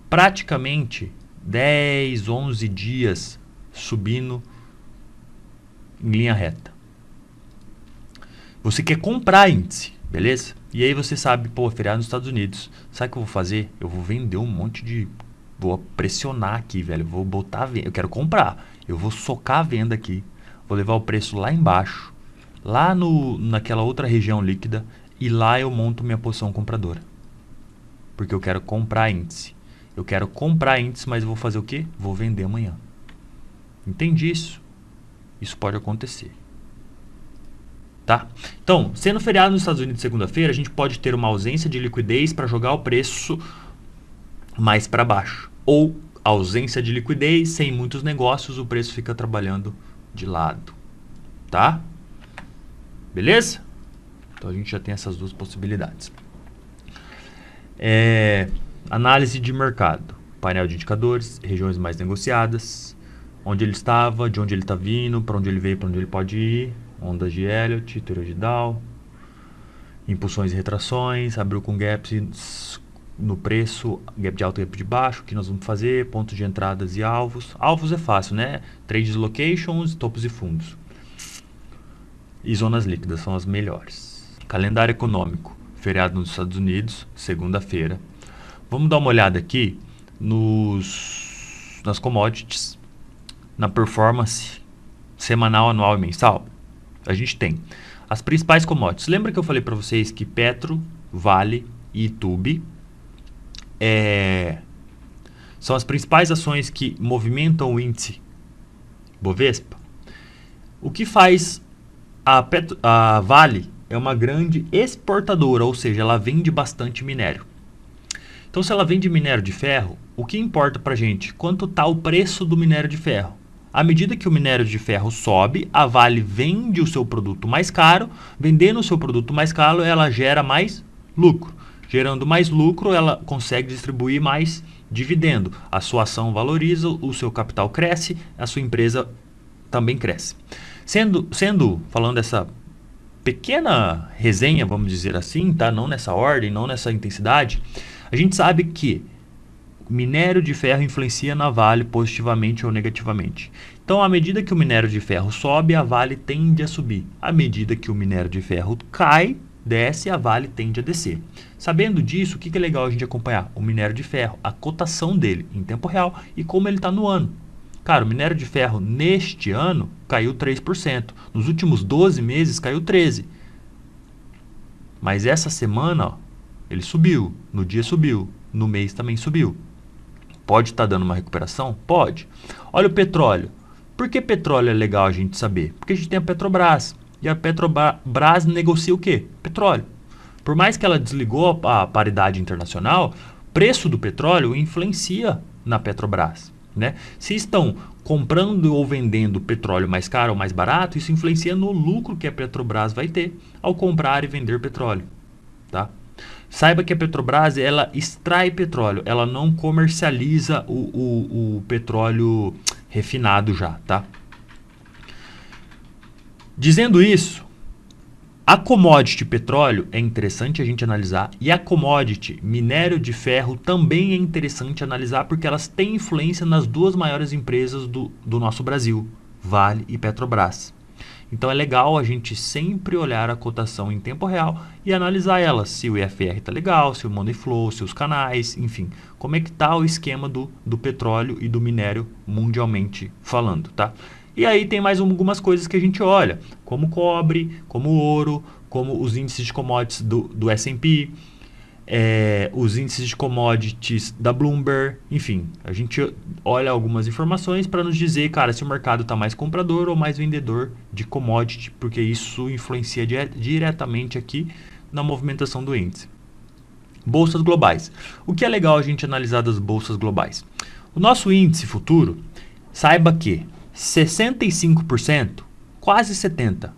Praticamente 10, 11 dias subindo em linha reta. Você quer comprar índice, beleza? E aí você sabe, pô, feriado nos Estados Unidos. Sabe o que eu vou fazer? Eu vou vender um monte de... Vou pressionar aqui, velho. Vou botar a venda. Eu quero comprar. Eu vou socar a venda aqui. Vou levar o preço lá embaixo. Lá naquela outra região líquida. E lá eu monto minha posição compradora. Porque eu quero comprar índice. Eu quero comprar índice, mas eu vou fazer o quê? Vou vender amanhã. Entende isso? Isso pode acontecer. Tá? Então, sendo feriado nos Estados Unidos segunda-feira, a gente pode ter uma ausência de liquidez para jogar o preço mais para baixo. Ou ausência de liquidez, sem muitos negócios, o preço fica trabalhando de lado. Tá? Beleza? Então a gente já tem essas duas possibilidades. Análise de mercado. Painel de indicadores, regiões mais negociadas, onde ele estava, de onde ele está vindo, para onde ele veio, para onde ele pode ir, ondas de Elliott, teoria de Dow, impulsões e retrações, abriu com gaps no preço, gap de alto e gap de baixo, o que nós vamos fazer, pontos de entradas e alvos. Alvos é fácil, né? Trade locations, topos e fundos. E zonas líquidas são as melhores. Calendário econômico, feriado nos Estados Unidos, segunda-feira. Vamos dar uma olhada aqui nas commodities, na performance semanal, anual e mensal. A gente tem as principais commodities. Lembra que eu falei para vocês que Petro, Vale e Itube são as principais ações que movimentam o índice Bovespa? O que faz a Vale é uma grande exportadora, ou seja, ela vende bastante minério. Então, se ela vende minério de ferro, o que importa para a gente? Quanto está o preço do minério de ferro? À medida que o minério de ferro sobe, a Vale vende o seu produto mais caro. Vendendo o seu produto mais caro, ela gera mais lucro. Gerando mais lucro, ela consegue distribuir mais dividendo. A sua ação valoriza, o seu capital cresce, a sua empresa também cresce. Falando dessa pequena resenha, vamos dizer assim, tá? Não nessa ordem, não nessa intensidade, a gente sabe que minério de ferro influencia na Vale positivamente ou negativamente. Então, à medida que o minério de ferro sobe, a Vale tende a subir. À medida que o minério de ferro cai, desce, a Vale tende a descer. Sabendo disso, o que é legal a gente acompanhar? O minério de ferro, a cotação dele em tempo real e como ele está no ano. Cara, o minério de ferro neste ano caiu 3%. Nos últimos 12 meses caiu 13%. Mas essa semana, ó, ele subiu. No dia subiu. No mês também subiu. Pode estar dando uma recuperação? Pode. Olha o petróleo. Por que petróleo é legal a gente saber? Porque a gente tem a Petrobras. E a Petrobras negocia o quê? Petróleo. Por mais que ela desligou a paridade internacional, o preço do petróleo influencia na Petrobras. Né? Se estão comprando ou vendendo petróleo mais caro ou mais barato, isso influencia no lucro que a Petrobras vai ter ao comprar e vender petróleo. Tá? Saiba que a Petrobras, ela extrai petróleo, ela não comercializa o petróleo refinado já, tá? Dizendo isso, a commodity petróleo é interessante a gente analisar e a commodity minério de ferro também é interessante analisar porque elas têm influência nas duas maiores empresas do nosso Brasil, Vale e Petrobras. Então é legal a gente sempre olhar a cotação em tempo real e analisar ela, se o IFR está legal, se o Money Flow, se os canais, enfim, como é que está o esquema do petróleo e do minério mundialmente falando, tá? E aí tem mais algumas coisas que a gente olha, como cobre, como ouro, como os índices de commodities do S&P, os índices de commodities da Bloomberg, enfim, a gente olha algumas informações para nos dizer, cara, se o mercado está mais comprador ou mais vendedor de commodity, porque isso influencia diretamente aqui na movimentação do índice. Bolsas globais. O que é legal a gente analisar das bolsas globais? O nosso índice futuro, saiba que 65%, quase 70%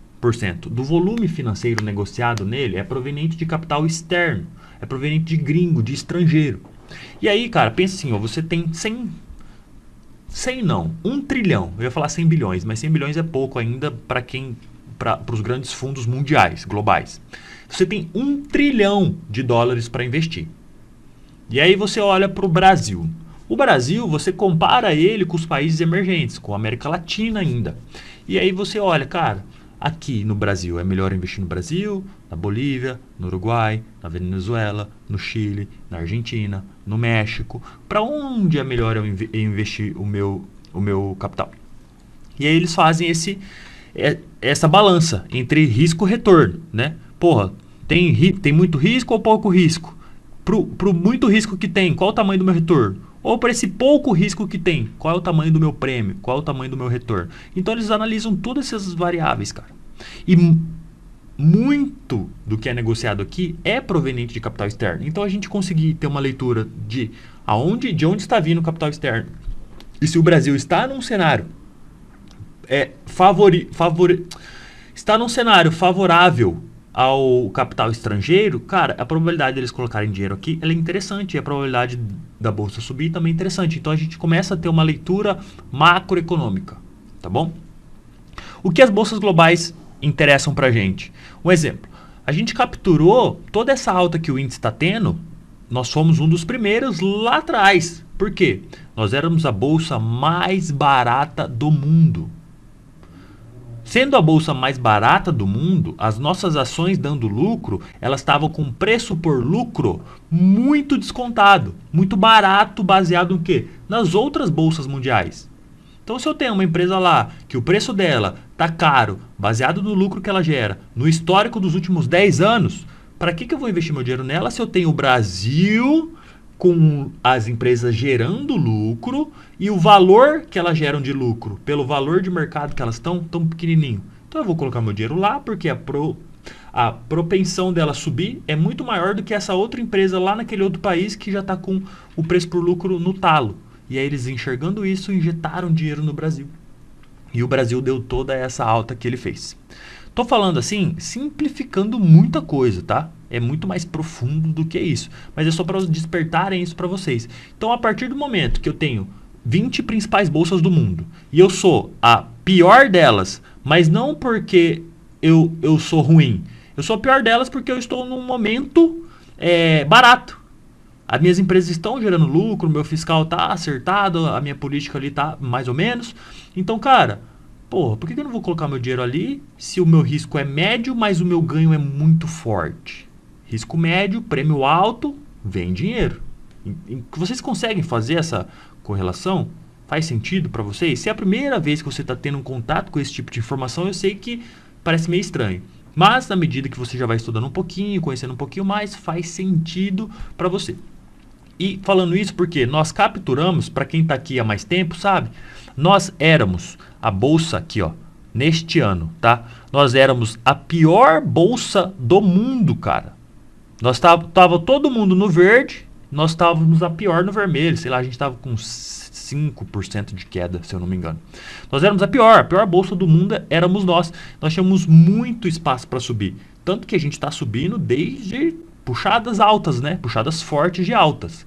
do volume financeiro negociado nele é proveniente de capital externo, é proveniente de gringo, de estrangeiro. E aí, cara, pensa assim, ó, você tem 1 trilhão, eu ia falar 100 bilhões, mas 100 bilhões é pouco ainda para os grandes fundos mundiais, globais. Você tem 1 trilhão de dólares para investir. E aí você olha para o Brasil. O Brasil, você compara ele com os países emergentes, com a América Latina ainda. E aí você olha, cara, aqui no Brasil, é melhor investir no Brasil, na Bolívia, no Uruguai, na Venezuela, no Chile, na Argentina, no México. Para onde é melhor eu investir o meu capital? E aí eles fazem essa balança entre risco e retorno, né? Porra, tem muito risco ou pouco risco? Pro muito risco que tem, qual o tamanho do meu retorno? Ou para esse pouco risco que tem, qual é o tamanho do meu prêmio? Qual é o tamanho do meu retorno? Então eles analisam todas essas variáveis, cara. E muito do que é negociado aqui é proveniente de capital externo. Então a gente conseguir ter uma leitura de onde está vindo o capital externo. E se o Brasil está num cenário está num cenário favorável ao capital estrangeiro, cara, a probabilidade deles colocarem dinheiro aqui ela é interessante, e a probabilidade da bolsa subir também é interessante. Então a gente começa a ter uma leitura macroeconômica, tá bom? O que as bolsas globais interessam pra gente? Um exemplo, a gente capturou toda essa alta que o índice está tendo, nós fomos um dos primeiros lá atrás. Por quê? Nós éramos a bolsa mais barata do mundo. Sendo a bolsa mais barata do mundo, as nossas ações dando lucro, elas estavam com preço por lucro muito descontado, muito barato, baseado no quê? Nas outras bolsas mundiais. Então, se eu tenho uma empresa lá que o preço dela está caro, baseado no lucro que ela gera, no histórico dos últimos 10 anos, para que eu vou investir meu dinheiro nela se eu tenho o Brasil com as empresas gerando lucro e o valor que elas geram de lucro, pelo valor de mercado que elas estão, tão pequenininho. Então eu vou colocar meu dinheiro lá porque a propensão dela subir é muito maior do que essa outra empresa lá naquele outro país que já está com o preço por lucro no talo. E aí eles enxergando isso, injetaram dinheiro no Brasil. E o Brasil deu toda essa alta que ele fez. Tô falando assim, simplificando muita coisa, tá? É muito mais profundo do que isso. Mas é só para despertarem isso para vocês. Então, a partir do momento que eu tenho 20 principais bolsas do mundo e eu sou a pior delas, mas não porque eu sou ruim. Eu sou a pior delas porque eu estou num momento barato. As minhas empresas estão gerando lucro, meu fiscal tá acertado, a minha política ali tá mais ou menos. Então, cara, porra, por que eu não vou colocar meu dinheiro ali se o meu risco é médio, mas o meu ganho é muito forte? Risco médio, prêmio alto, vem dinheiro. Vocês conseguem fazer essa correlação? Faz sentido para vocês? Se é a primeira vez que você está tendo um contato com esse tipo de informação, eu sei que parece meio estranho. Mas, na medida que você já vai estudando um pouquinho, conhecendo um pouquinho mais, faz sentido para você. E falando isso porque nós capturamos, para quem está aqui há mais tempo, sabe? Nós éramos a bolsa aqui, ó, neste ano, tá? Nós éramos a pior bolsa do mundo, cara. Nós tava todo mundo no verde, nós estávamos a pior no vermelho, sei lá, a gente estava com 5% de queda, se eu não me engano. Nós éramos a pior bolsa do mundo éramos nós. Nós tínhamos muito espaço para subir, tanto que a gente está subindo desde puxadas altas, né? Puxadas fortes de altas.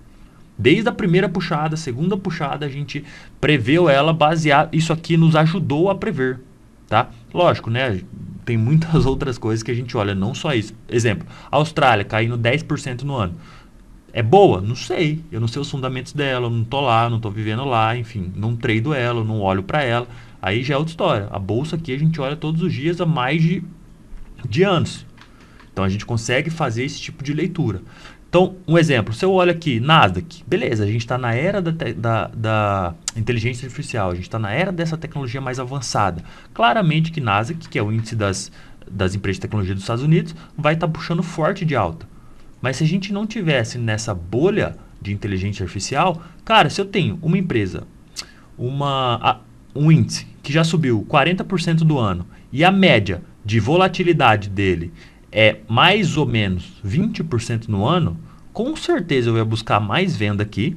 Desde a primeira puxada, segunda puxada, a gente preveu ela baseado... Isso aqui nos ajudou a prever, tá? Lógico, né? Tem muitas outras coisas que a gente olha, não só isso. Exemplo, a Austrália caindo 10% no ano. É boa? Não sei. Eu não sei os fundamentos dela, eu não tô lá, não tô vivendo lá, enfim. Não trado ela, não olho para ela. Aí já é outra história. A bolsa aqui a gente olha todos os dias há mais de anos. Então a gente consegue fazer esse tipo de leitura. Então, um exemplo, se eu olho aqui, Nasdaq, beleza, a gente está na era da inteligência artificial, a gente está na era dessa tecnologia mais avançada. Claramente que Nasdaq, que é o índice das empresas de tecnologia dos Estados Unidos, vai estar puxando forte de alta. Mas se a gente não tivesse nessa bolha de inteligência artificial, cara, se eu tenho uma empresa, um índice que já subiu 40% do ano e a média de volatilidade dele é mais ou menos 20% no ano, com certeza eu ia buscar mais venda aqui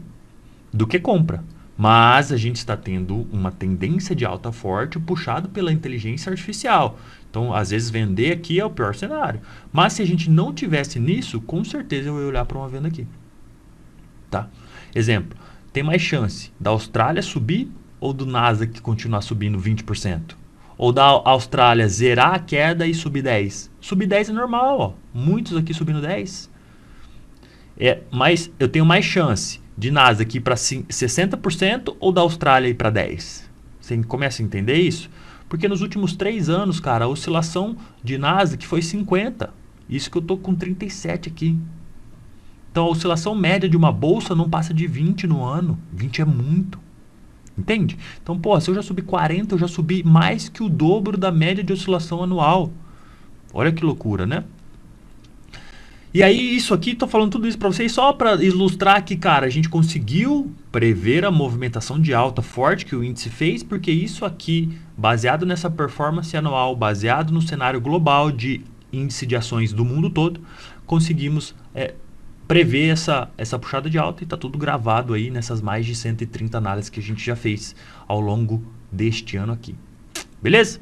do que compra. Mas a gente está tendo uma tendência de alta forte puxado pela inteligência artificial. Então, às vezes, vender aqui é o pior cenário. Mas se a gente não tivesse nisso, com certeza eu ia olhar para uma venda aqui. Tá? Exemplo, tem mais chance da Austrália subir ou do Nasdaq continuar subindo 20%? Ou da Austrália zerar a queda e subir 10%? Subir 10% é normal, ó. Muitos aqui subindo 10%. Mas eu tenho mais chance de Nasdaq ir para 60% ou da Austrália ir para 10%? Você começa a entender isso? Porque nos últimos 3 anos, cara, a oscilação de Nasdaq foi 50%. Isso que eu tô com 37 aqui. Então a oscilação média de uma bolsa não passa de 20 no ano. 20 é muito. Entende? Então, pô, se eu já subi 40, eu já subi mais que o dobro da média de oscilação anual. Olha que loucura, né? E aí, isso aqui, tô falando tudo isso para vocês só para ilustrar que, cara, a gente conseguiu prever a movimentação de alta forte que o índice fez, porque isso aqui, baseado nessa performance anual, baseado no cenário global de índice de ações do mundo todo, conseguimos prever essa puxada de alta e está tudo gravado aí nessas mais de 130 análises que a gente já fez ao longo deste ano aqui. Beleza?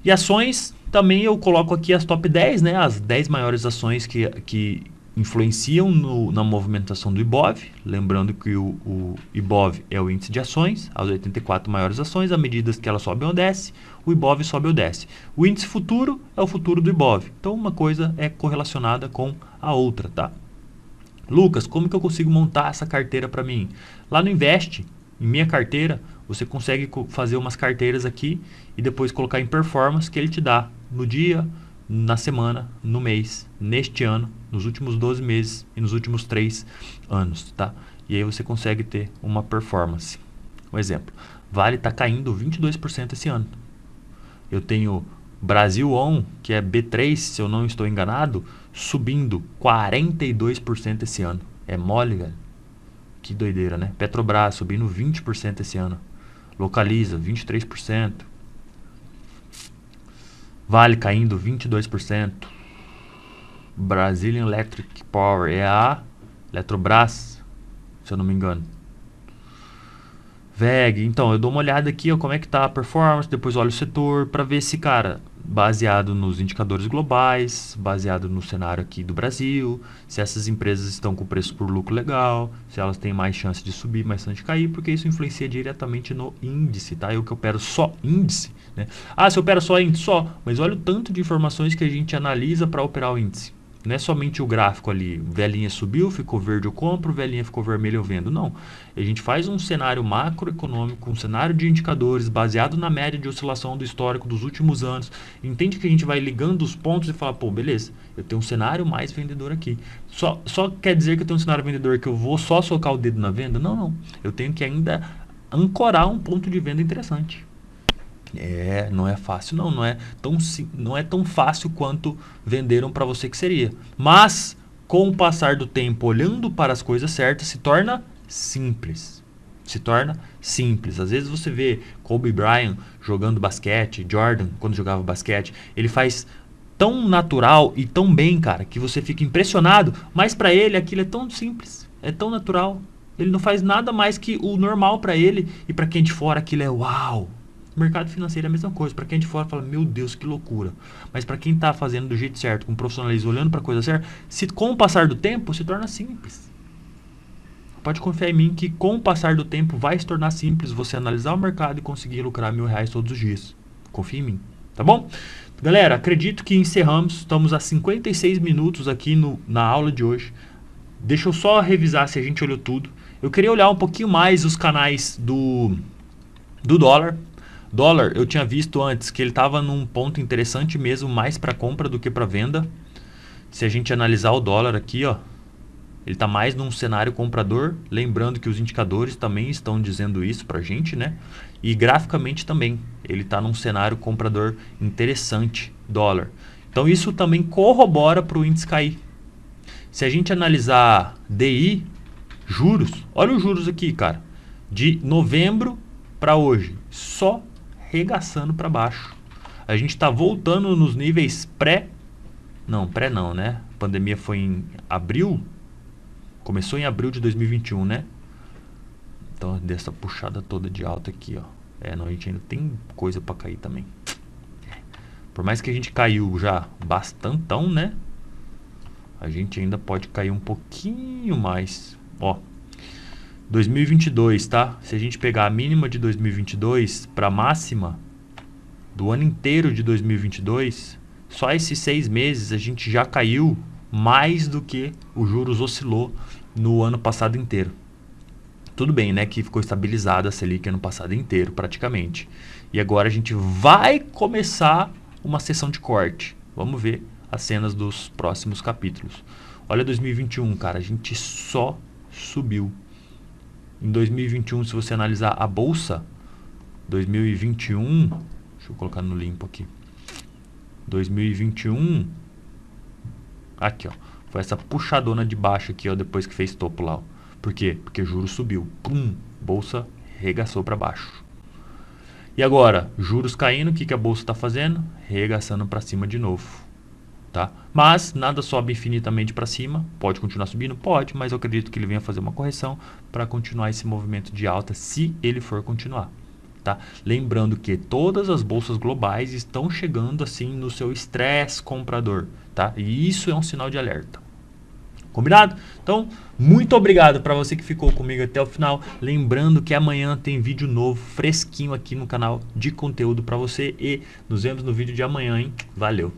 E ações, também eu coloco aqui as top 10, né? As 10 maiores ações que influenciam na movimentação do Ibov. Lembrando que o Ibov é o índice de ações, as 84 maiores ações, à medida que ela sobe ou desce, o Ibov sobe ou desce. O índice futuro é o futuro do Ibov. Então uma coisa é correlacionada com a outra, tá? Lucas, como que eu consigo montar essa carteira para mim? Lá no Invest, em minha carteira, você consegue fazer umas carteiras aqui e depois colocar em performance que ele te dá no dia, na semana, no mês, neste ano, nos últimos 12 meses e nos últimos 3 anos, tá? E aí você consegue ter uma performance. Um exemplo, Vale está caindo 22% esse ano. Eu tenho Brasil On, que é B3, se eu não estou enganado, subindo 42% esse ano. É mole, velho. Que doideira, né? Petrobras subindo 20% esse ano. Localiza 23%. Vale caindo 22%. Brazilian Electric Power é a Eletrobras, se eu não me engano. VEG, então eu dou uma olhada aqui, ó, como é que tá a performance, depois olho o setor para ver se, cara, baseado nos indicadores globais, baseado no cenário aqui do Brasil, se essas empresas estão com preço por lucro legal, se elas têm mais chance de subir, mais chance de cair, porque isso influencia diretamente no índice, tá? Eu que opero só índice, né? Ah, se eu opero só índice, só, mas olha o tanto de informações que a gente analisa para operar o índice. Não é somente o gráfico ali, velhinha subiu, ficou verde eu compro, velhinha ficou vermelho eu vendo. Não, a gente faz um cenário macroeconômico, um cenário de indicadores baseado na média de oscilação do histórico dos últimos anos. Entende que a gente vai ligando os pontos e fala, pô, beleza, eu tenho um cenário mais vendedor aqui. Só quer dizer que eu tenho um cenário vendedor que eu vou só socar o dedo na venda? Não, não. Eu tenho que ainda ancorar um ponto de venda interessante. Não é fácil não é tão fácil quanto venderam para você que seria. Mas, com o passar do tempo, olhando para as coisas certas, se torna simples. Às vezes você vê Kobe Bryant jogando basquete, Jordan, quando jogava basquete, ele faz tão natural e tão bem, cara, que você fica impressionado, mas para ele aquilo é tão simples, é tão natural. Ele não faz nada mais que o normal para ele, e para quem de fora aquilo é uau. Mercado financeiro é a mesma coisa. Para quem é de fora fala, meu Deus, que loucura. Mas para quem está fazendo do jeito certo, com profissionalismo, olhando para a coisa certa, com o passar do tempo se torna simples. Pode confiar em mim que com o passar do tempo vai se tornar simples você analisar o mercado e conseguir lucrar R$1.000 todos os dias. Confia em mim, tá bom? Galera, acredito que encerramos. Estamos a 56 minutos aqui na aula de hoje. Deixa eu só revisar se a gente olhou tudo. Eu queria olhar um pouquinho mais os canais do dólar. Dólar, eu tinha visto antes que ele estava num ponto interessante mesmo, mais para compra do que para venda. Se a gente analisar o dólar aqui, ó, ele está mais num cenário comprador. Lembrando que os indicadores também estão dizendo isso para a gente, né? E graficamente também, ele está num cenário comprador interessante, dólar. Então isso também corrobora para o índice cair. Se a gente analisar DI, juros, olha os juros aqui, cara, de novembro para hoje, só regaçando para baixo. A gente está voltando nos níveis não, né? A pandemia foi em abril, começou em abril de 2021, né? Então, dessa puxada toda de alta aqui, ó. Não, a gente ainda tem coisa para cair também. Por mais que a gente caiu já bastantão, né? A gente ainda pode cair um pouquinho mais. Ó, 2022, tá? Se a gente pegar a mínima de 2022 para a máxima do ano inteiro de 2022, só esses 6 meses a gente já caiu mais do que o juros oscilou no ano passado inteiro. Tudo bem, né? Que ficou estabilizada a Selic ano passado inteiro, praticamente. E agora a gente vai começar uma sessão de corte. Vamos ver as cenas dos próximos capítulos. Olha 2021, cara, a gente só subiu. Em 2021, se você analisar a bolsa, 2021, deixa eu colocar no limpo aqui. 2021, aqui, ó, foi essa puxadona de baixo aqui, ó, depois que fez topo lá, ó. Por quê? Porque juros subiu, pum, bolsa regaçou para baixo. E agora, juros caindo, o que a bolsa está fazendo? Regaçando para cima de novo. Tá? Mas nada sobe infinitamente para cima. Pode continuar subindo? Pode, mas eu acredito que ele venha fazer uma correção para continuar esse movimento de alta, se ele for continuar. Tá? Lembrando que todas as bolsas globais estão chegando assim no seu estresse comprador. Tá? E isso é um sinal de alerta. Combinado? Então, muito obrigado para você que ficou comigo até o final. Lembrando que amanhã tem vídeo novo, fresquinho aqui no canal de conteúdo para você. E nos vemos no vídeo de amanhã, hein? Valeu!